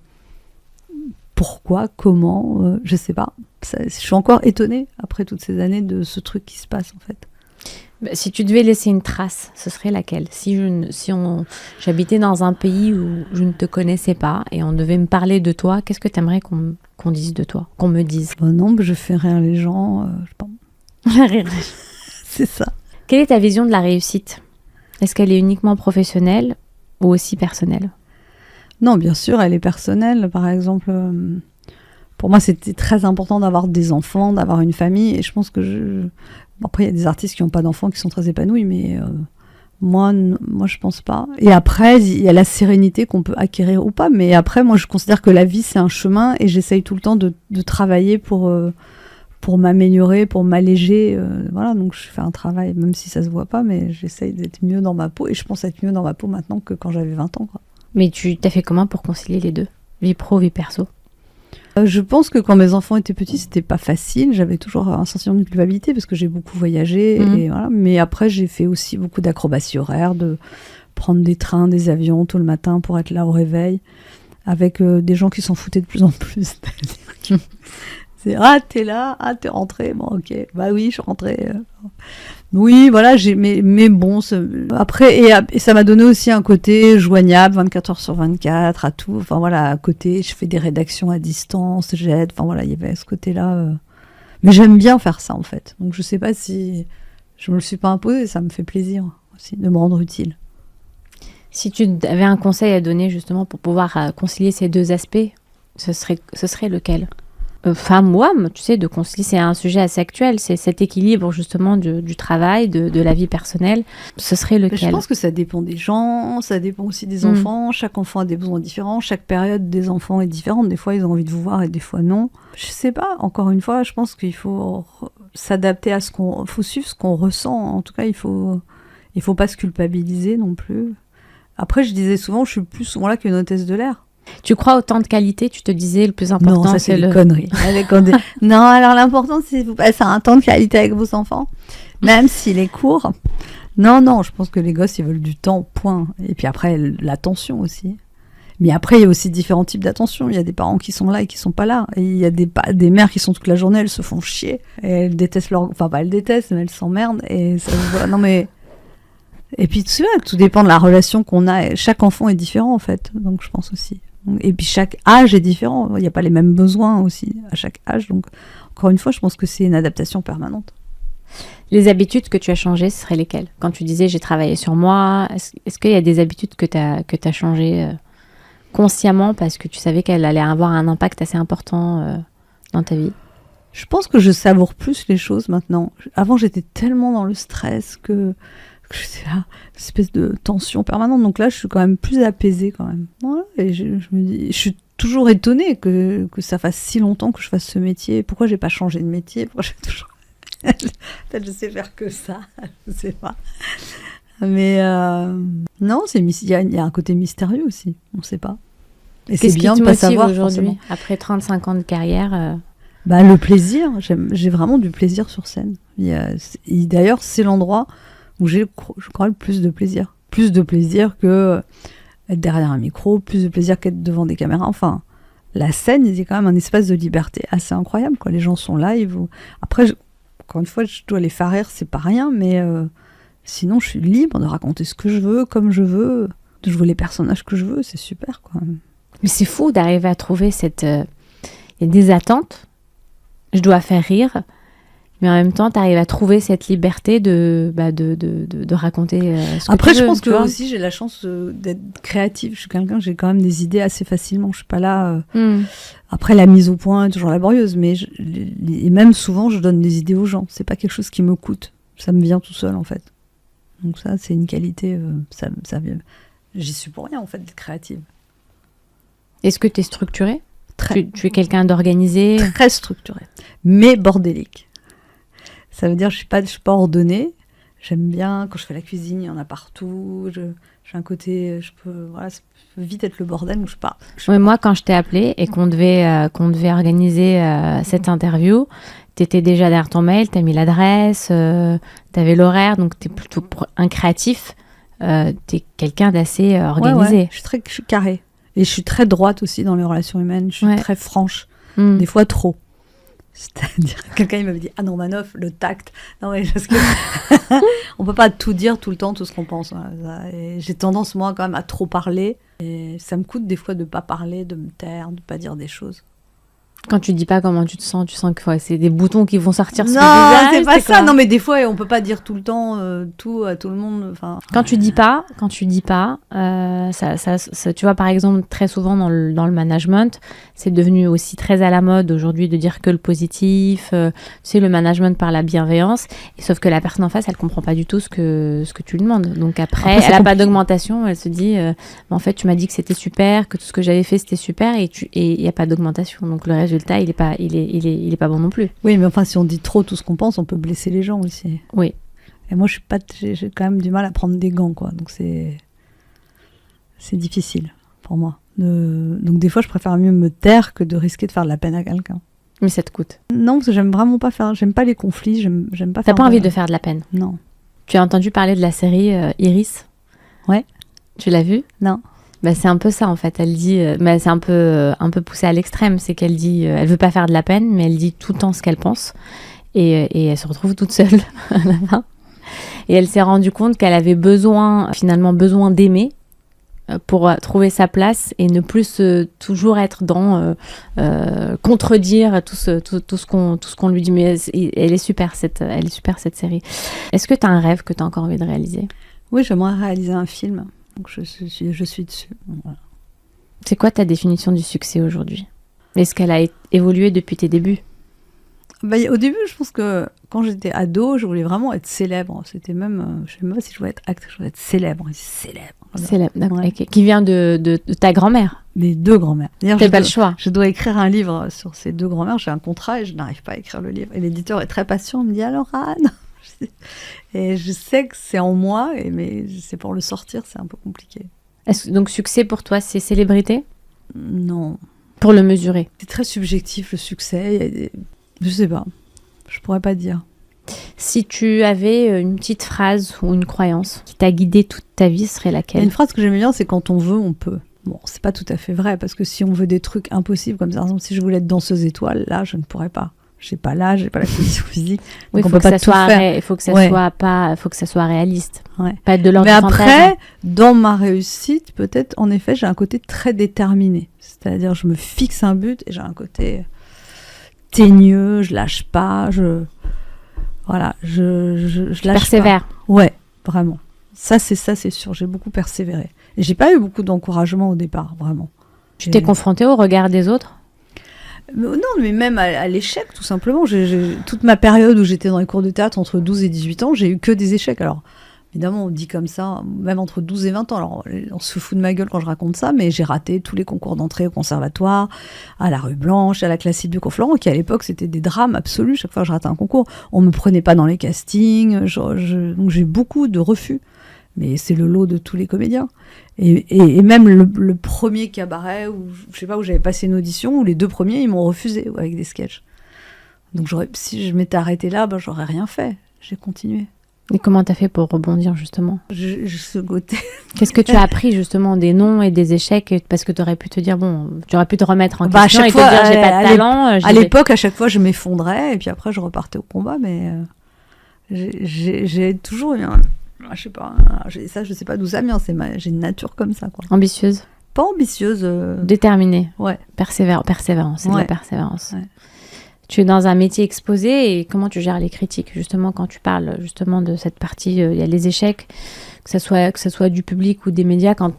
pourquoi, comment, je sais pas. Je suis encore étonnée après toutes ces années de ce truc qui se passe en fait. Bah, si tu devais laisser une trace, ce serait laquelle? J'habitais dans un pays où je ne te connaissais pas et on devait me parler de toi, qu'est-ce que tu aimerais qu'on dise de toi, qu'on me dise? Non, je fais rire les gens, je sais pas. C'est ça. Quelle est ta vision de la réussite? Est-ce qu'elle est uniquement professionnelle ou aussi personnelle? Non, bien sûr, elle est personnelle. Par exemple, pour moi, c'était très important d'avoir des enfants, d'avoir une famille. Et je pense que Bon, après, il y a des artistes qui n'ont pas d'enfants, qui sont très épanouis, mais moi, je pense pas. Et après, il y a la sérénité qu'on peut acquérir ou pas. Mais après, moi, je considère que la vie, c'est un chemin et j'essaye tout le temps de travailler pour m'améliorer, pour m'alléger. Voilà, donc je fais un travail, même si ça se voit pas, mais j'essaye d'être mieux dans ma peau. Et je pense être mieux dans ma peau maintenant que quand j'avais 20 ans, quoi. Mais tu t'as fait comment pour concilier les deux? Vie pro, vie perso? Je pense que quand mes enfants étaient petits, c'était pas facile. J'avais toujours un sentiment de culpabilité parce que j'ai beaucoup voyagé. Et voilà. Mais après, j'ai fait aussi beaucoup d'acrobatie horaire, de prendre des trains, des avions tôt le matin pour être là au réveil, avec des gens qui s'en foutaient de plus en plus. C'est ah, t'es là, ah, t'es rentrée, bon, ok, bah oui, je suis rentrée. Oui, voilà, mais bon, après, et ça m'a donné aussi un côté joignable, 24 heures sur 24, à tout. Enfin voilà, à côté, je fais des rédactions à distance, j'aide, enfin voilà, il y avait ce côté-là. Mais j'aime bien faire ça, en fait. Donc je sais pas si je me le suis pas imposé, ça me fait plaisir aussi de me rendre utile. Si tu avais un conseil à donner justement pour pouvoir concilier ces deux aspects, ce serait lequel? Femme ou homme, tu sais, de concilier, c'est un sujet assez actuel, c'est cet équilibre justement du travail, de la vie personnelle, ce serait lequel? Je pense que ça dépend des gens, ça dépend aussi des enfants, chaque enfant a des besoins différents, chaque période des enfants est différente, des fois ils ont envie de vous voir et des fois non. Je sais pas, encore une fois, je pense qu'il faut s'adapter à faut suivre ce qu'on ressent, en tout cas il faut pas se culpabiliser non plus. Après je disais souvent, je suis plus souvent là qu'une hôtesse de l'air. Tu crois au temps de qualité? Tu te disais le plus important, non, ça, c'est des conneries. Non, alors l'important, c'est que vous passez un temps de qualité avec vos enfants, même s'il est court. Non, je pense que les gosses, ils veulent du temps, point. Et puis après, l'attention aussi. Mais après, il y a aussi différents types d'attention. Il y a des parents qui sont là et qui sont pas là. Et il y a des mères qui sont toute la journée, elles se font chier. Et elles détestent enfin, pas elles détestent, mais elles s'emmerdent. Et ça se voit. Non, mais... Et puis, tu vois, tout dépend de la relation qu'on a. Chaque enfant est différent, en fait. Donc, je pense aussi. Et puis chaque âge est différent, il n'y a pas les mêmes besoins aussi à chaque âge, donc encore une fois je pense que c'est une adaptation permanente. Les habitudes que tu as changées, ce seraient lesquelles? Quand tu disais j'ai travaillé sur moi, est-ce qu'il y a des habitudes que tu as changées consciemment parce que tu savais qu'elles allaient avoir un impact assez important dans ta vie? Je pense que je savoure plus les choses maintenant. Avant j'étais tellement dans le stress que c'est là, une espèce de tension permanente. Donc là, je suis quand même plus apaisée quand même. Voilà. Et je me dis, je suis toujours étonnée que ça fasse si longtemps que je fasse ce métier. Pourquoi j'ai pas changé de métier? Pourquoi j'ai toujours... Peut-être je sais faire que ça, je sais pas. Mais non, il y a un côté mystérieux aussi. On sait pas. Et c'est bien de pas savoir aujourd'hui, après 35 ans de carrière. Le plaisir. J'ai vraiment du plaisir sur scène. D'ailleurs, c'est l'endroit où j'ai, je crois, le plus de plaisir. Plus de plaisir que être derrière un micro, plus de plaisir qu'être devant des caméras. Enfin, la scène, c'est quand même un espace de liberté assez incroyable, quoi. Les gens sont là, Après, encore une fois, je dois les faire rire, c'est pas rien, mais sinon, je suis libre de raconter ce que je veux, comme je veux, de jouer les personnages que je veux, c'est super, quoi. Mais c'est fou d'arriver à trouver cette... Il y a des attentes, je dois faire rire, mais en même temps, tu arrives à trouver cette liberté de raconter ce que Après, tu veux. je pense que aussi, j'ai la chance d'être créative. Je suis quelqu'un, j'ai quand même des idées assez facilement. Je suis pas là... Après, la mise au point est toujours laborieuse, mais et même souvent, je donne des idées aux gens. C'est pas quelque chose qui me coûte. Ça me vient tout seul, en fait. Donc ça, c'est une qualité... J'y suis pour rien, en fait, d'être créative. Est-ce que tu es structurée ? Très. Tu es quelqu'un d'organisé ? Très structurée, mais bordélique. Ça veut dire que je suis pas ordonnée. J'aime bien, quand je fais la cuisine, il y en a partout. J'ai un côté, ça peut vite être le bordel, donc je sais pas. Moi, quand je t'ai appelée et qu'on devait organiser cette interview, tu étais déjà derrière ton mail, tu as mis l'adresse, tu avais l'horaire, donc tu es plutôt un créatif. Tu es quelqu'un d'assez organisé. Ouais. Je suis carrée. Et je suis très droite aussi dans les relations humaines. Je suis très franche. Des fois trop. C'est-à-dire, quelqu'un il m'avait dit Anne Romanoff, le tact. Non, mais parce que on peut pas tout dire tout le temps, tout ce qu'on pense. Et j'ai tendance, moi, quand même, à trop parler. Et ça me coûte des fois de pas parler, de me taire, de pas dire des choses. Quand tu dis pas comment tu sens que c'est des boutons qui vont sortir sur le visage. visage. Non, c'est pas ça. Non, mais des fois, on peut pas dire tout le temps tout à tout le monde. Quand tu dis pas, ça, tu vois, par exemple, très souvent dans le management, c'est devenu aussi très à la mode aujourd'hui de dire que le positif, le management par la bienveillance. Et sauf que la personne en face, elle comprend pas du tout ce que tu lui demandes. Donc après elle a pas d'augmentation. Elle se dit, en fait, tu m'as dit que c'était super, que tout ce que j'avais fait c'était super, et il y a pas d'augmentation. Donc le résultat, il est pas bon non plus. Oui, mais enfin, si on dit trop tout ce qu'on pense, on peut blesser les gens aussi. Oui. Et moi, j'ai quand même du mal à prendre des gants, quoi. Donc c'est difficile pour moi. Donc des fois, je préfère mieux me taire que de risquer de faire de la peine à quelqu'un. Mais ça te coûte. Non, parce que j'aime pas les conflits, j'aime pas faire. T'as pas envie de faire de la peine? Non. Tu as entendu parler de la série Iris? Ouais. Tu l'as vue? Non. Bah, c'est un peu ça en fait. Elle dit, mais c'est un peu poussé à l'extrême. C'est qu'elle dit, elle veut pas faire de la peine, mais elle dit tout le temps ce qu'elle pense, et elle se retrouve toute seule à la fin. Et elle s'est rendue compte qu'elle avait besoin d'aimer pour trouver sa place et ne plus toujours être dans contredire tout ce qu'on lui dit. Mais elle est super cette série. Est-ce que tu as un rêve que tu as encore envie de réaliser? Oui, j'aimerais réaliser un film. Donc je suis dessus. Voilà. C'est quoi ta définition du succès aujourd'hui? Est-ce qu'elle a évolué depuis tes débuts? Au début, je pense que quand j'étais ado, je voulais vraiment être célèbre. C'était même, je sais même pas si je voulais être actrice, je voulais être célèbre. Célèbre, d'accord. Ouais. Qui vient de ta grand-mère? Mes deux grand-mères. T'as pas le choix. Je dois écrire un livre sur ces deux grand-mères. J'ai un contrat et je n'arrive pas à écrire le livre. Et l'éditeur est très patient. Il me dit alors Anne. Et je sais que c'est en moi, mais c'est pour le sortir, c'est un peu compliqué. Donc succès pour toi, c'est célébrité? Non. Pour le mesurer? C'est très subjectif le succès. Je sais pas. Je pourrais pas dire. Si tu avais une petite phrase ou une croyance qui t'a guidée toute ta vie, ce serait laquelle? Il y a une phrase que j'aime bien, c'est quand on veut, on peut. Bon, c'est pas tout à fait vrai, parce que si on veut des trucs impossibles, comme par exemple si je voulais être danseuse étoile, là, je ne pourrais pas. J'ai pas l'âge, j'ai pas la condition physique. Oui, il faut que ça soit réaliste. Ouais. Pas de l'ordre du fantasme. Mais après, dans ma réussite, peut-être, en effet, j'ai un côté très déterminé. C'est-à-dire, je me fixe un but et j'ai un côté teigneux, je lâche pas, je lâche persévère. Pas. Ouais, vraiment. Ça c'est sûr, j'ai beaucoup persévéré. Et j'ai pas eu beaucoup d'encouragement au départ, vraiment. Tu t'es confrontée au regard des autres? Non, mais même à l'échec, tout simplement. Toute ma période où j'étais dans les cours de théâtre, entre 12 et 18 ans, j'ai eu que des échecs. Alors, évidemment, on dit comme ça, même entre 12 et 20 ans. Alors, on se fout de ma gueule quand je raconte ça, mais j'ai raté tous les concours d'entrée au conservatoire, à la Rue Blanche, à la Classique du Cours Florent, qui à l'époque, c'était des drames absolus. Chaque fois que je ratais un concours, on me prenait pas dans les castings. Donc, j'ai eu beaucoup de refus. Mais c'est le lot de tous les comédiens. Et même le premier cabaret, où j'avais passé une audition, où les deux premiers, ils m'ont refusé avec des sketchs. Donc si je m'étais arrêtée là, j'aurais rien fait. J'ai continué. Et comment t'as fait pour rebondir, justement? Ce côté. Qu'est-ce que tu as appris, justement, des noms et des échecs? Parce que t'aurais pu te dire, tu aurais pu te remettre en question et te dire, j'ai pas de talent. À l'époque, à chaque fois, je m'effondrais, et puis après, je repartais au combat, mais j'ai toujours eu je sais pas, ça je sais pas d'où ça vient, j'ai une nature comme ça, quoi. Ambitieuse? Pas ambitieuse. Déterminée? Ouais. Persévérance, c'est de la persévérance. Ouais. Tu es dans un métier exposé, et comment tu gères les critiques, justement, quand tu parles justement de cette partie, il y a les échecs, que ce soit du public ou des médias, quand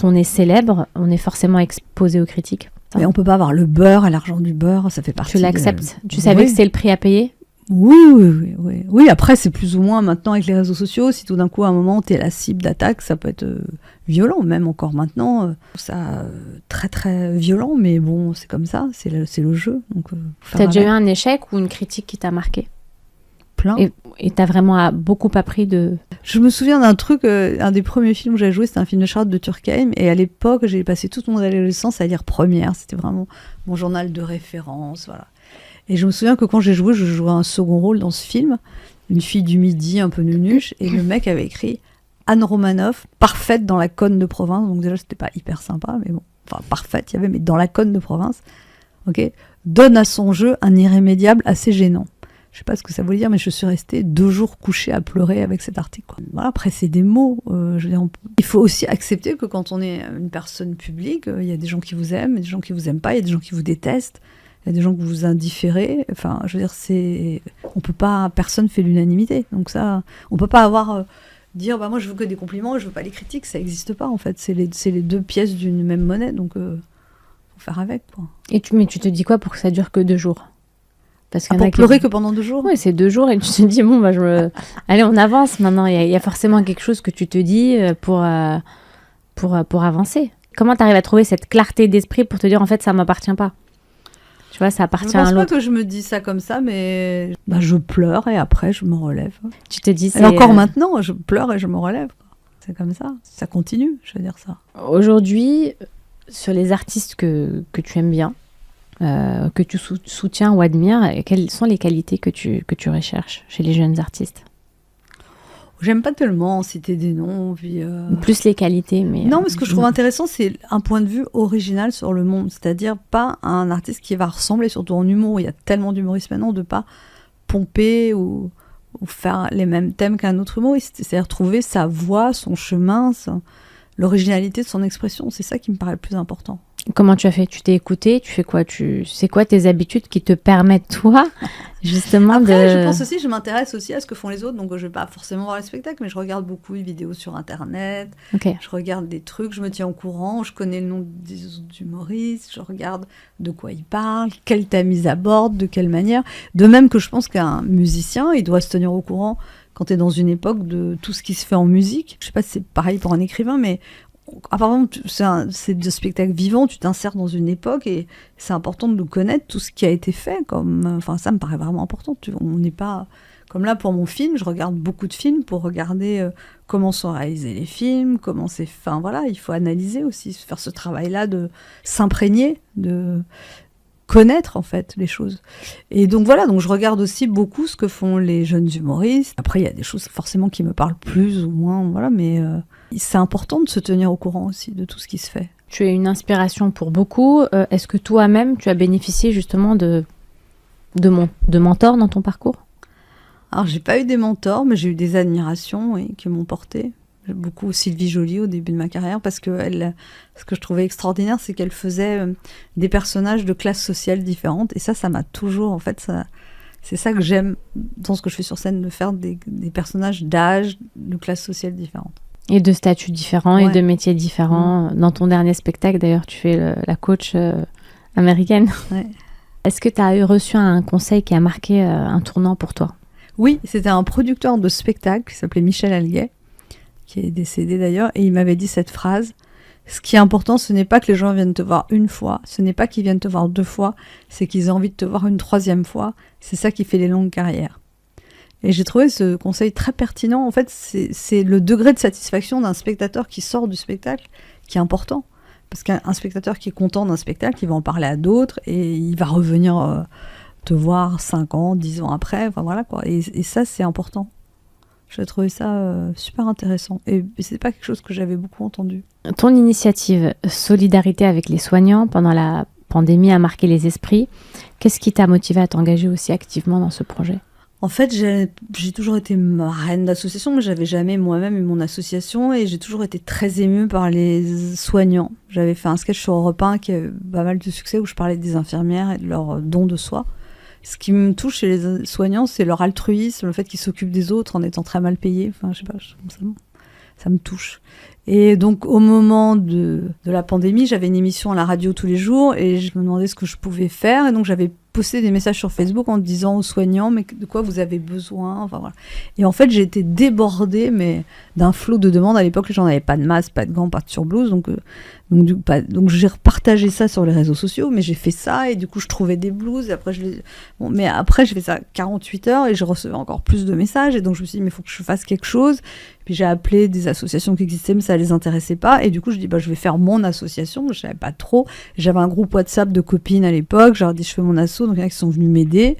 on est célèbre, on est forcément exposé aux critiques. Mais on peut pas avoir le beurre et l'argent du beurre, ça fait partie. Tu l'acceptes? Tu savais que c'était le prix à payer? Oui, après, c'est plus ou moins maintenant avec les réseaux sociaux. Si tout d'un coup, à un moment, tu es la cible d'attaque, ça peut être violent, même encore maintenant. Ça, très, très violent, mais bon, c'est comme ça, c'est le jeu. T'as déjà eu un échec ou une critique qui t'a marqué? Plein. Et t'as vraiment beaucoup appris de... Je me souviens d'un truc, un des premiers films que j'ai joué, c'était un film de Charlotte de Turckheim, et à l'époque, j'ai passé toute mon adolescence à lire Première. C'était vraiment mon journal de référence, voilà. Et je me souviens que quand j'ai joué, je jouais un second rôle dans ce film, une fille du Midi un peu nunuche, et le mec avait écrit Anne Romanoff, parfaite dans la conne de province. Donc déjà, c'était pas hyper sympa, mais bon, enfin parfaite, il y avait, mais dans la conne de province, ok, donne à son jeu un irrémédiable assez gênant. Je sais pas ce que ça voulait dire, mais je suis restée 2 jours couchée à pleurer avec cet article, quoi. Voilà, après, c'est des mots. Je veux dire, il faut aussi accepter que quand on est une personne publique, il y a des gens qui vous aiment, des gens qui vous aiment pas, il y a des gens qui vous détestent. Il y a des gens que vous indifférez. Enfin, je veux dire, on peut pas, personne fait l'unanimité. Donc ça, on peut pas dire, moi je veux que des compliments, je veux pas les critiques. Ça n'existe pas en fait. C'est les 2 pièces d'une même monnaie. Donc, faut faire avec, quoi. Mais tu te dis quoi pour que ça dure que 2 jours? Parce pour pleurer que pendant 2 jours. Oui, c'est 2 jours et tu te dis allez, on avance maintenant. Il y a forcément quelque chose que tu te dis pour avancer. Comment tu arrives à trouver cette clarté d'esprit pour te dire en fait ça m'appartient pas? Tu vois, ça appartient à l'autre. Je pense pas que je me dis ça comme ça, mais je pleure et après je me relève. Tu te dis, et encore maintenant, je pleure et je me relève. C'est comme ça, ça continue, je veux dire ça. Aujourd'hui, sur les artistes que tu aimes bien, que tu soutiens ou admires, quelles sont les qualités que tu recherches chez les jeunes artistes? J'aime pas tellement citer des noms. Puis plus les qualités, mais... Non, mais ce que je trouve intéressant, c'est un point de vue original sur le monde. C'est-à-dire pas un artiste qui va ressembler, surtout en humour. Il y a tellement d'humoristes maintenant, de pas pomper ou faire les mêmes thèmes qu'un autre humoriste. C'est-à-dire trouver sa voix, son chemin, l'originalité de son expression. C'est ça qui me paraît le plus important. Comment tu as fait? Tu t'es écouté? Tu fais quoi? C'est quoi tes habitudes qui te permettent, toi, justement, Après, je pense aussi, je m'intéresse aussi à ce que font les autres. Donc, je vais pas forcément voir les spectacles, mais je regarde beaucoup de vidéos sur Internet. Okay. Je regarde des trucs, je me tiens au courant. Je connais le nom des autres humoristes. Je regarde de quoi ils parlent, quel thème ils abordent, de quelle manière. De même que je pense qu'un musicien, il doit se tenir au courant quand tu es dans une époque de tout ce qui se fait en musique. Je sais pas si c'est pareil pour un écrivain, mais... apparemment, c'est de spectacle vivant, tu t'insères dans une époque et c'est important de connaître tout ce qui a été fait. Ça me paraît vraiment important. On n'est pas... Comme là, pour mon film, je regarde beaucoup de films pour regarder comment sont réalisés les films, comment c'est... Enfin, voilà, il faut analyser aussi, faire ce travail-là de s'imprégner, de connaître, en fait, les choses. Et donc, voilà, donc je regarde aussi beaucoup ce que font les jeunes humoristes. Après, il y a des choses forcément qui me parlent plus ou moins, voilà, mais... c'est important de se tenir au courant aussi de tout ce qui se fait. Tu es une inspiration pour beaucoup. Est-ce que toi-même, tu as bénéficié justement de mentors dans ton parcours? Alors, j'ai pas eu des mentors, mais j'ai eu des admirations qui m'ont portée. Beaucoup Sylvie Joly au début de ma carrière, parce que ce que je trouvais extraordinaire, c'est qu'elle faisait des personnages de classes sociales différentes. Et ça m'a toujours... En fait, c'est ça que j'aime dans ce que je fais sur scène, de faire des personnages d'âge, de classes sociales différentes. Et de statuts différents, et de métiers différents. Dans ton dernier spectacle, d'ailleurs, tu fais la coach américaine. Ouais. Est-ce que tu as reçu un conseil qui a marqué un tournant pour toi? Oui, c'était un producteur de spectacle qui s'appelait Michel Alguet, qui est décédé d'ailleurs, et il m'avait dit cette phrase: ce qui est important, ce n'est pas que les gens viennent te voir une fois, ce n'est pas qu'ils viennent te voir 2 fois, c'est qu'ils aient envie de te voir une 3e fois. C'est ça qui fait les longues carrières. Et j'ai trouvé ce conseil très pertinent. En fait, c'est le degré de satisfaction d'un spectateur qui sort du spectacle qui est important. Parce qu'un spectateur qui est content d'un spectacle, il va en parler à d'autres et il va revenir te voir 5 ans, 10 ans après. Enfin, voilà, quoi. Et ça, c'est important. J'ai trouvé ça super intéressant. Et c'est pas quelque chose que j'avais beaucoup entendu. Ton initiative Solidarité avec les soignants pendant la pandémie a marqué les esprits. Qu'est-ce qui t'a motivé à t'engager aussi activement dans ce projet ? En fait, j'ai toujours été marraine d'association, mais j'avais jamais moi-même eu mon association et j'ai toujours été très émue par les soignants. J'avais fait un sketch sur Europe 1 qui a eu pas mal de succès où je parlais des infirmières et de leur don de soi. Ce qui me touche chez les soignants, c'est leur altruisme, le fait qu'ils s'occupent des autres en étant très mal payés. Enfin, je sais pas, ça me touche. Et donc, au moment de la pandémie, j'avais une émission à la radio tous les jours et je me demandais ce que je pouvais faire. Et donc, j'avais postais des messages sur Facebook en disant aux soignants mais de quoi vous avez besoin, enfin voilà. Et en fait, j'ai été débordée mais d'un flot de demandes. À l'époque, les gens n'avaient pas de masque, pas de gants, pas de surblouse, donc j'ai repartagé ça sur les réseaux sociaux, mais j'ai fait ça et du coup je trouvais des blouses et après mais après je fais ça 48 heures et je recevais encore plus de messages et donc je me suis dit mais il faut que je fasse quelque chose. Puis j'ai appelé des associations qui existaient mais ça les intéressait pas et du coup je dis je vais faire mon association, je savais pas trop. J'avais un groupe WhatsApp de copines à l'époque, j'ai dit je fais mon asso, donc il y en a qui sont venus m'aider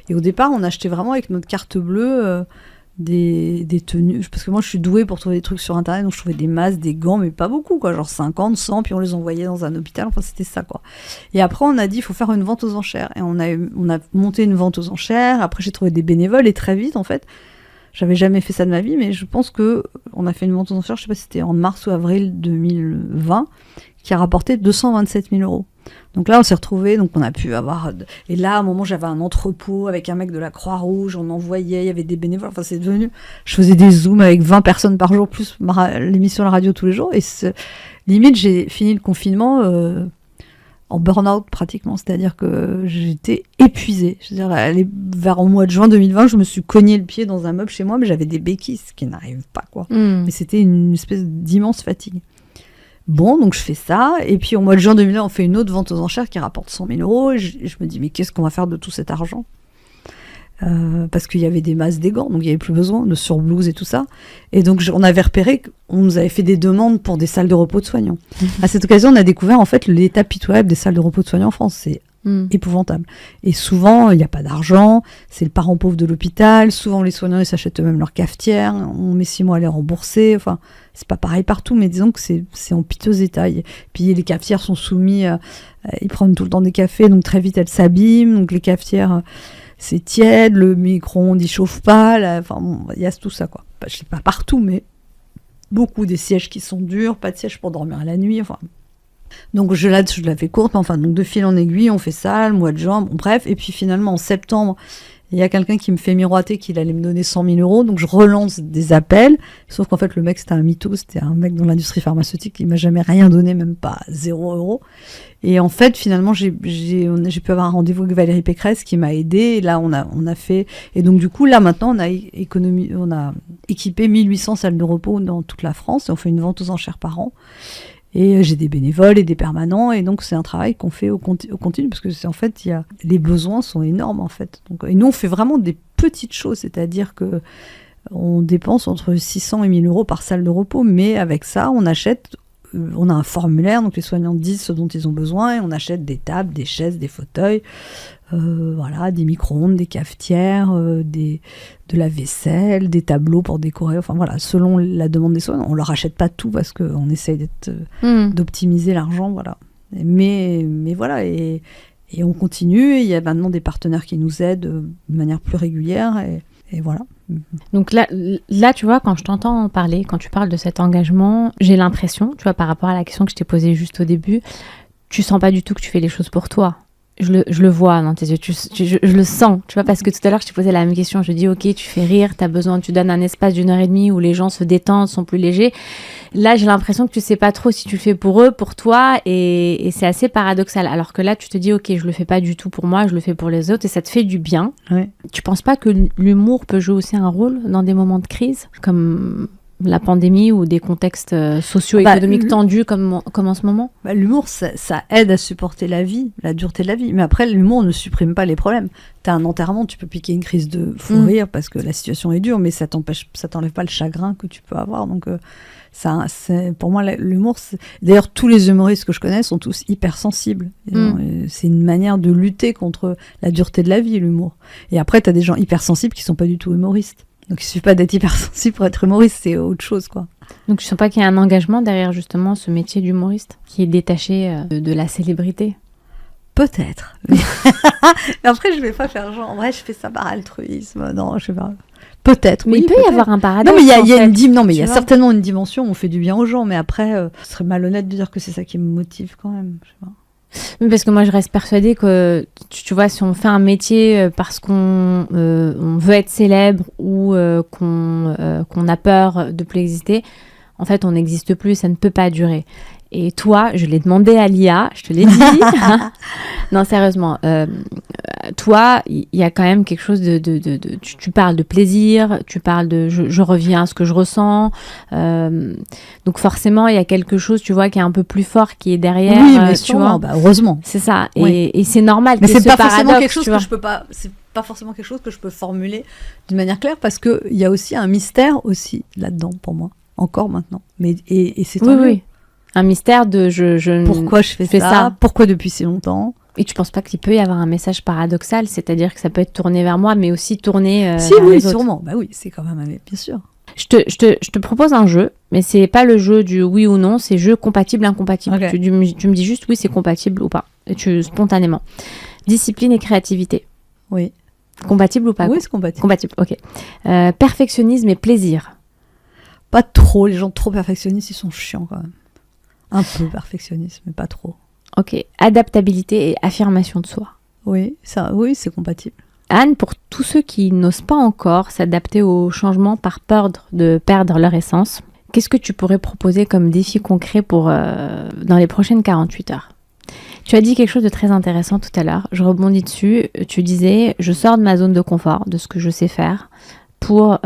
et au départ on achetait vraiment avec notre carte bleue des tenues, parce que moi je suis douée pour trouver des trucs sur internet, donc je trouvais des masques, des gants, mais pas beaucoup quoi, genre 50, 100, puis on les envoyait dans un hôpital, enfin c'était ça quoi. Et après on a dit il faut faire une vente aux enchères, et on a monté une vente aux enchères, après j'ai trouvé des bénévoles, et très vite en fait, j'avais jamais fait ça de ma vie, mais je pense que on a fait une vente aux enchères, je sais pas si c'était en mars ou avril 2020, qui a rapporté 227 000 €. Donc là, on s'est retrouvés, donc on a pu avoir... Et là, à un moment, j'avais un entrepôt avec un mec de la Croix-Rouge, on envoyait, il y avait des bénévoles, enfin c'est devenu... Je faisais des zooms avec 20 personnes par jour, plus l'émission à la radio tous les jours, et limite, j'ai fini le confinement en burn-out pratiquement, c'est-à-dire que j'étais épuisée. C'est-à-dire, vers au mois de juin 2020, je me suis cogné le pied dans un meuble chez moi, mais j'avais des béquilles, ce qui n'arrive pas, quoi. Mais c'était une espèce d'immense fatigue. Bon, donc je fais ça, et puis au mois de juin 2020, on fait une autre vente aux enchères qui rapporte 100 000 €, et je me dis, mais qu'est-ce qu'on va faire de tout cet argent ? Parce qu'il y avait des masques, des gants, donc il n'y avait plus besoin de surblouses et tout ça. Et donc on avait repéré qu'on nous avait fait des demandes pour des salles de repos de soignants. À cette occasion, on a découvert en fait l'état pitoyable des salles de repos de soignants en France. C'est épouvantable. Et souvent, il n'y a pas d'argent, c'est le parent pauvre de l'hôpital, souvent les soignants, ils s'achètent eux-mêmes leur cafetière, on met 6 mois à les rembourser, enfin, c'est pas pareil partout, mais disons que c'est en piteux état. Puis les cafetières sont soumises, ils prennent tout le temps des cafés, donc très vite elles s'abîment, donc les cafetières, c'est tiède, le micro-ondes, il chauffe pas, enfin, bon, il y a tout ça, quoi. Je sais pas partout, mais beaucoup, des sièges qui sont durs, pas de sièges pour dormir à la nuit, enfin... Donc je la fais courte, mais enfin, donc de fil en aiguille, on fait ça, le mois de juin, bon, bref. Et puis finalement, en septembre, il y a quelqu'un qui me fait miroiter qu'il allait me donner 100 000 €, donc je relance des appels. Sauf qu'en fait, le mec, c'était un mytho, c'était un mec dans l'industrie pharmaceutique, il m'a jamais rien donné, même pas 0 €. Et en fait, finalement, j'ai pu avoir un rendez-vous avec Valérie Pécresse qui m'a aidée. Et là, on a fait... Et donc, du coup, là, maintenant, on a équipé 1800 salles de repos dans toute la France, et on fait une vente aux enchères par an. Et j'ai des bénévoles et des permanents, et donc c'est un travail qu'on fait au continu, parce que c'est en fait, les besoins sont énormes en fait. Donc, et nous on fait vraiment des petites choses, c'est-à-dire que on dépense entre 600 et 1000 € par salle de repos, mais avec ça on achète, on a un formulaire, donc les soignants disent ce dont ils ont besoin, et on achète des tables, des chaises, des fauteuils, voilà, des micro-ondes, des cafetières, de la vaisselle, des tableaux pour décorer, enfin voilà, selon la demande des soignants. On leur achète pas tout parce qu'on essaye d'optimiser l'argent, voilà. Mais voilà, et on continue, il y a maintenant des partenaires qui nous aident de manière plus régulière, et voilà. Donc là, tu vois, quand je t'entends parler, quand tu parles de cet engagement, j'ai l'impression, tu vois, par rapport à la question que je t'ai posée juste au début, tu sens pas du tout que tu fais les choses pour toi. Je le vois dans tes yeux, je le sens, tu vois, parce que tout à l'heure, je t'ai posé la même question, je dis, ok, tu fais rire, tu donnes un espace d'1 heure et demie où les gens se détendent, sont plus légers. Là, j'ai l'impression que tu sais pas trop si tu le fais pour eux, pour toi, et c'est assez paradoxal. Alors que là, tu te dis, ok, je le fais pas du tout pour moi, je le fais pour les autres, et ça te fait du bien. Ouais. Tu penses pas que l'humour peut jouer aussi un rôle dans des moments de crise, comme la pandémie ou des contextes socio-économiques tendus comme en ce moment? L'humour, ça aide à supporter la vie, la dureté de la vie. Mais après, l'humour ne supprime pas les problèmes. T'as un enterrement, tu peux piquer une crise de fou rire parce que la situation est dure, mais ça t'enlève pas le chagrin que tu peux avoir. Donc, pour moi, l'humour... D'ailleurs, tous les humoristes que je connais sont tous hypersensibles. C'est une manière de lutter contre la dureté de la vie, l'humour. Et après, t'as des gens hypersensibles qui sont pas du tout humoristes. Donc il suffit pas d'être hypersensible pour être humoriste, c'est autre chose, quoi. Donc tu sens pas qu'il y a un engagement derrière justement ce métier d'humoriste qui est détaché de la célébrité? Peut-être. Mais après je vais pas faire genre, en vrai je fais ça par altruisme, non, je sais pas. Peut-être. Mais oui, il peut y avoir un paradoxe. Non, mais il y a certainement une dimension où on fait du bien aux gens, mais après ce serait malhonnête de dire que c'est ça qui me motive quand même, je sais pas. Parce que moi, je reste persuadée que, tu vois, si on fait un métier parce qu'on veut être célèbre ou qu'on a peur de plus exister, en fait, on n'existe plus, ça ne peut pas durer. Et toi, je l'ai demandé à l'IA, je te l'ai dit. Non, sérieusement, toi, il y a quand même quelque chose tu parles de plaisir, tu parles de je reviens à ce que je ressens. Donc forcément, il y a quelque chose, tu vois, qui est un peu plus fort, qui est derrière. Oui, mais tu vois. Heureusement. C'est ça. Oui. Et c'est normal. Mais c'est ce pas paradoxe, forcément quelque chose tu vois. que je peux pas. C'est pas forcément quelque chose que je peux formuler d'une manière claire parce que il y a aussi un mystère aussi là-dedans pour moi. Encore maintenant. Mais et c'est tant mieux. Oui. Un mystère de pourquoi je fais ça. Pourquoi depuis si longtemps. Et tu penses pas qu'il peut y avoir un message paradoxal, c'est-à-dire que ça peut être tourné vers moi, mais aussi tourné si, vers oui, les autres. sûrement. Bah oui, c'est quand même bien sûr. Je te propose un jeu, mais c'est pas le jeu du oui ou non, c'est jeu compatible incompatible. Okay. Tu me dis juste oui, c'est compatible ou pas, et spontanément. Discipline et créativité. Oui. Compatible ou pas? Oui, c'est compatible. Compatible, ok. Perfectionnisme et plaisir. Pas trop. Les gens trop perfectionnistes, ils sont chiants quand même. Un peu perfectionnistes, mais pas trop. Ok. Adaptabilité et affirmation de soi. Oui, c'est compatible. Anne, pour tous ceux qui n'osent pas encore s'adapter au changement par peur de perdre leur essence, qu'est-ce que tu pourrais proposer comme défi concret pour dans les prochaines 48 heures? Tu as dit quelque chose de très intéressant tout à l'heure. Je rebondis dessus. Tu disais, je sors de ma zone de confort, de ce que je sais faire, pour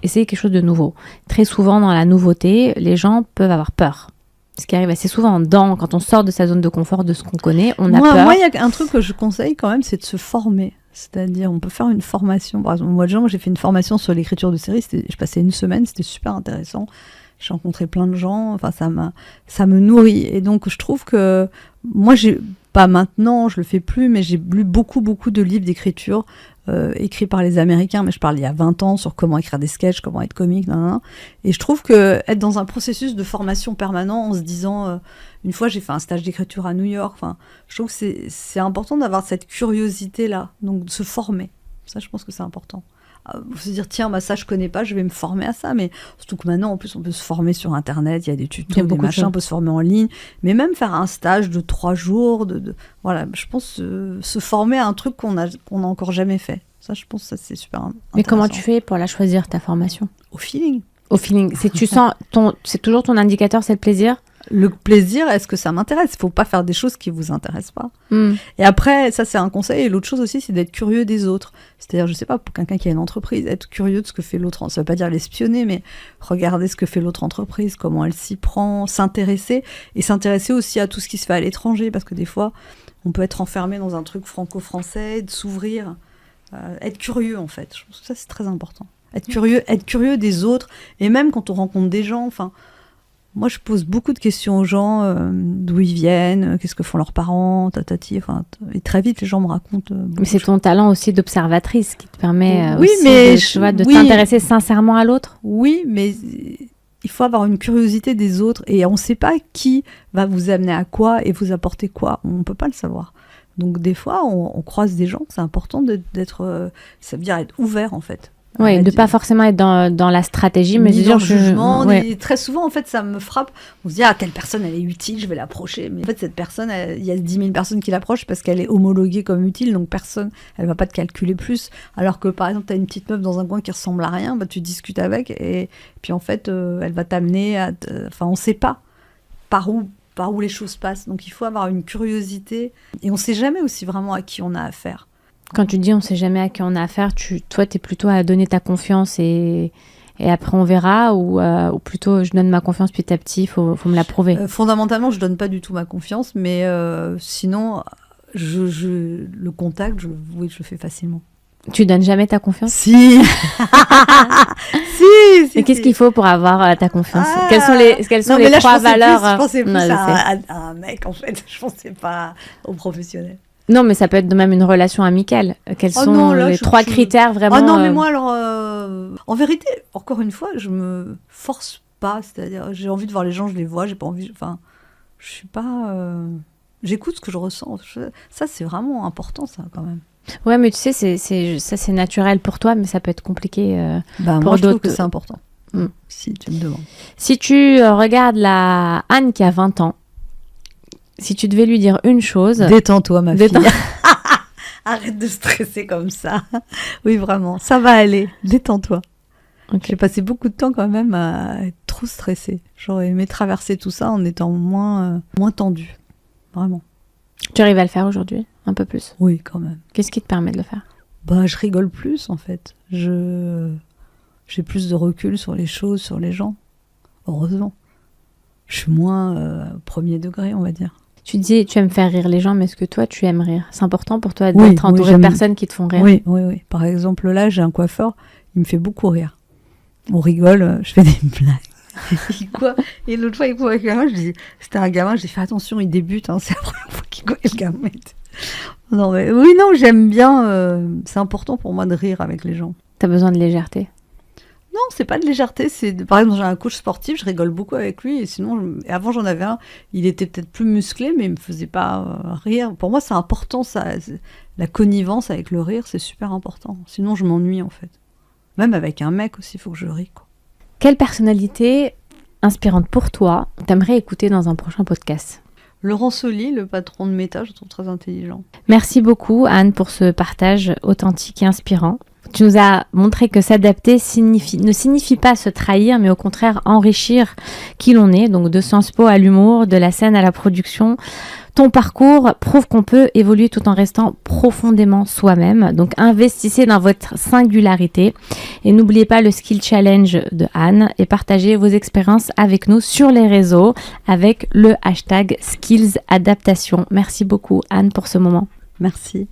essayer quelque chose de nouveau. Très souvent, dans la nouveauté, les gens peuvent avoir peur. Ce qui arrive assez souvent quand on sort de sa zone de confort, de ce qu'on connaît, on a peur. Moi, il y a un truc que je conseille quand même, c'est de se former. C'est-à-dire, on peut faire une formation. Par exemple, au mois de juin, j'ai fait une formation sur l'écriture de séries. Je passais une semaine, c'était super intéressant. J'ai rencontré plein de gens. Enfin, ça me nourrit. Et donc, je trouve que moi, pas maintenant, je le fais plus, mais j'ai lu beaucoup de livres d'écriture écrits par les Américains, mais je parle il y a 20 ans sur comment écrire des sketchs, comment être comique, et je trouve que être dans un processus de formation permanent en se disant, une fois j'ai fait un stage d'écriture à New York, je trouve que c'est important d'avoir cette curiosité-là, donc de se former. Ça, je pense que c'est important. Se dire, tiens, ça je connais pas, je vais me former à ça, mais surtout que maintenant, en plus, on peut se former sur Internet, il y a des tutos, des machins, on peut se former en ligne, mais même faire un stage de 3 jours, voilà, je pense se former à un truc qu'on a encore jamais fait. Ça, je pense que ça, c'est super intéressant. Mais comment tu fais pour la choisir, ta formation? Au feeling. Au feeling. C'est toujours ton indicateur, c'est le plaisir? Le plaisir, est-ce que ça m'intéresse? Il ne faut pas faire des choses qui ne vous intéressent pas. Et après, ça c'est un conseil. Et l'autre chose aussi, c'est d'être curieux des autres. C'est-à-dire, je ne sais pas, pour quelqu'un qui a une entreprise, être curieux de ce que fait l'autre. Ça ne veut pas dire l'espionner, mais regarder ce que fait l'autre entreprise, comment elle s'y prend, s'intéresser. Et s'intéresser aussi à tout ce qui se fait à l'étranger. Parce que des fois, on peut être enfermé dans un truc franco-français, de s'ouvrir. Être curieux, en fait. Je pense que ça, c'est très important. Être curieux des autres. Et même quand on rencontre des gens, moi, je pose beaucoup de questions aux gens, d'où ils viennent, qu'est-ce que font leurs parents, et très vite, les gens me racontent. Mais c'est ton talent aussi d'observatrice qui te permet de oui, t'intéresser sincèrement à l'autre. Oui, mais il faut avoir une curiosité des autres, et on ne sait pas qui va vous amener à quoi et vous apporter quoi. On ne peut pas le savoir. Donc, des fois, on croise des gens, c'est important d'être, ça veut dire être ouvert, en fait. Oui, de ne pas forcément être dans la stratégie, mais dans le jugement. Et très souvent, en fait, ça me frappe. On se dit, telle personne, elle est utile, je vais l'approcher. Mais en fait, cette personne, il y a 10 000 personnes qui l'approchent parce qu'elle est homologuée comme utile, donc personne, elle va pas te calculer plus. Alors que, par exemple, tu as une petite meuf dans un coin qui ressemble à rien, tu discutes avec, et puis en fait, elle va t'amener à... on sait pas par où les choses passent. Donc, il faut avoir une curiosité. Et on sait jamais aussi vraiment à qui on a affaire. Quand tu dis on sait jamais à qui on a affaire, toi, tu es plutôt à donner ta confiance et après on verra, ou plutôt je donne ma confiance petit à petit, il faut me la prouver. Fondamentalement, je donne pas du tout ma confiance, mais sinon, le contact, je le fais facilement. Tu donnes jamais ta confiance? Si. si. Et qu'est-ce qu'il faut pour avoir ta confiance? Quelles sont les trois valeurs? Je pensais plus à un mec, en fait. Je pensais pas aux professionnels. Non, mais ça peut être même une relation amicale. Quels sont les trois critères vraiment? Ah non, mais moi, alors, en vérité, encore une fois, je me force pas. C'est-à-dire, j'ai envie de voir les gens, je les vois, j'ai pas envie. Je suis pas. J'écoute ce que je ressens. Ça, c'est vraiment important, ça, quand même. Ouais, mais tu sais, c'est naturel pour toi, mais ça peut être compliqué pour moi, je d'autres. trouve que c'est important. Si tu me demandes. Si tu regardes la Anne qui a 20 ans, si tu devais lui dire une chose... Détends-toi, ma fille. Arrête de stresser comme ça. Oui, vraiment. Ça va aller. Détends-toi. Ok. J'ai passé beaucoup de temps quand même à être trop stressée. J'aurais aimé traverser tout ça en étant moins tendue. Vraiment. Tu arrives à le faire aujourd'hui, un peu plus. Oui, quand même. Qu'est-ce qui te permet de le faire? Je rigole plus, en fait. J'ai plus de recul sur les choses, sur les gens. Heureusement. Je suis moins premier degré, on va dire. Tu dis, tu aimes faire rire les gens, mais est-ce que toi, tu aimes rire? C'est important pour toi Oui, d'être entouré de j'aime. personnes qui te font rire? Oui, oui, oui. Par exemple, là, j'ai un coiffeur, il me fait beaucoup rire. On rigole, je fais des blagues. Il dit quoi? Et l'autre fois, il voit un gamin, c'était un gamin, j'ai fait attention, il débute, c'est la première fois qu'il connaît le gamin. Non, mais oui, non, j'aime bien, c'est important pour moi de rire avec les gens. T'as besoin de légèreté? Non, c'est pas de légèreté, par exemple, j'ai un coach sportif, je rigole beaucoup avec lui, et avant j'en avais un, il était peut-être plus musclé, mais il me faisait pas rire. Pour moi, c'est important, la connivence avec le rire, c'est super important. Sinon, je m'ennuie, en fait. Même avec un mec aussi, il faut que je rie, quoi. Quelle personnalité inspirante pour toi t'aimerais écouter dans un prochain podcast? Laurent Soli, le patron de Meta, je le trouve très intelligent. Merci beaucoup, Anne, pour ce partage authentique et inspirant. Tu nous as montré que s'adapter ne signifie pas se trahir, mais au contraire enrichir qui l'on est. Donc de Sciences Po à l'humour, de la scène à la production, ton parcours prouve qu'on peut évoluer tout en restant profondément soi-même. Donc investissez dans votre singularité et n'oubliez pas le Skill Challenge de Anne et partagez vos expériences avec nous sur les réseaux avec le hashtag SkillsAdaptation. Merci beaucoup, Anne, pour ce moment. Merci.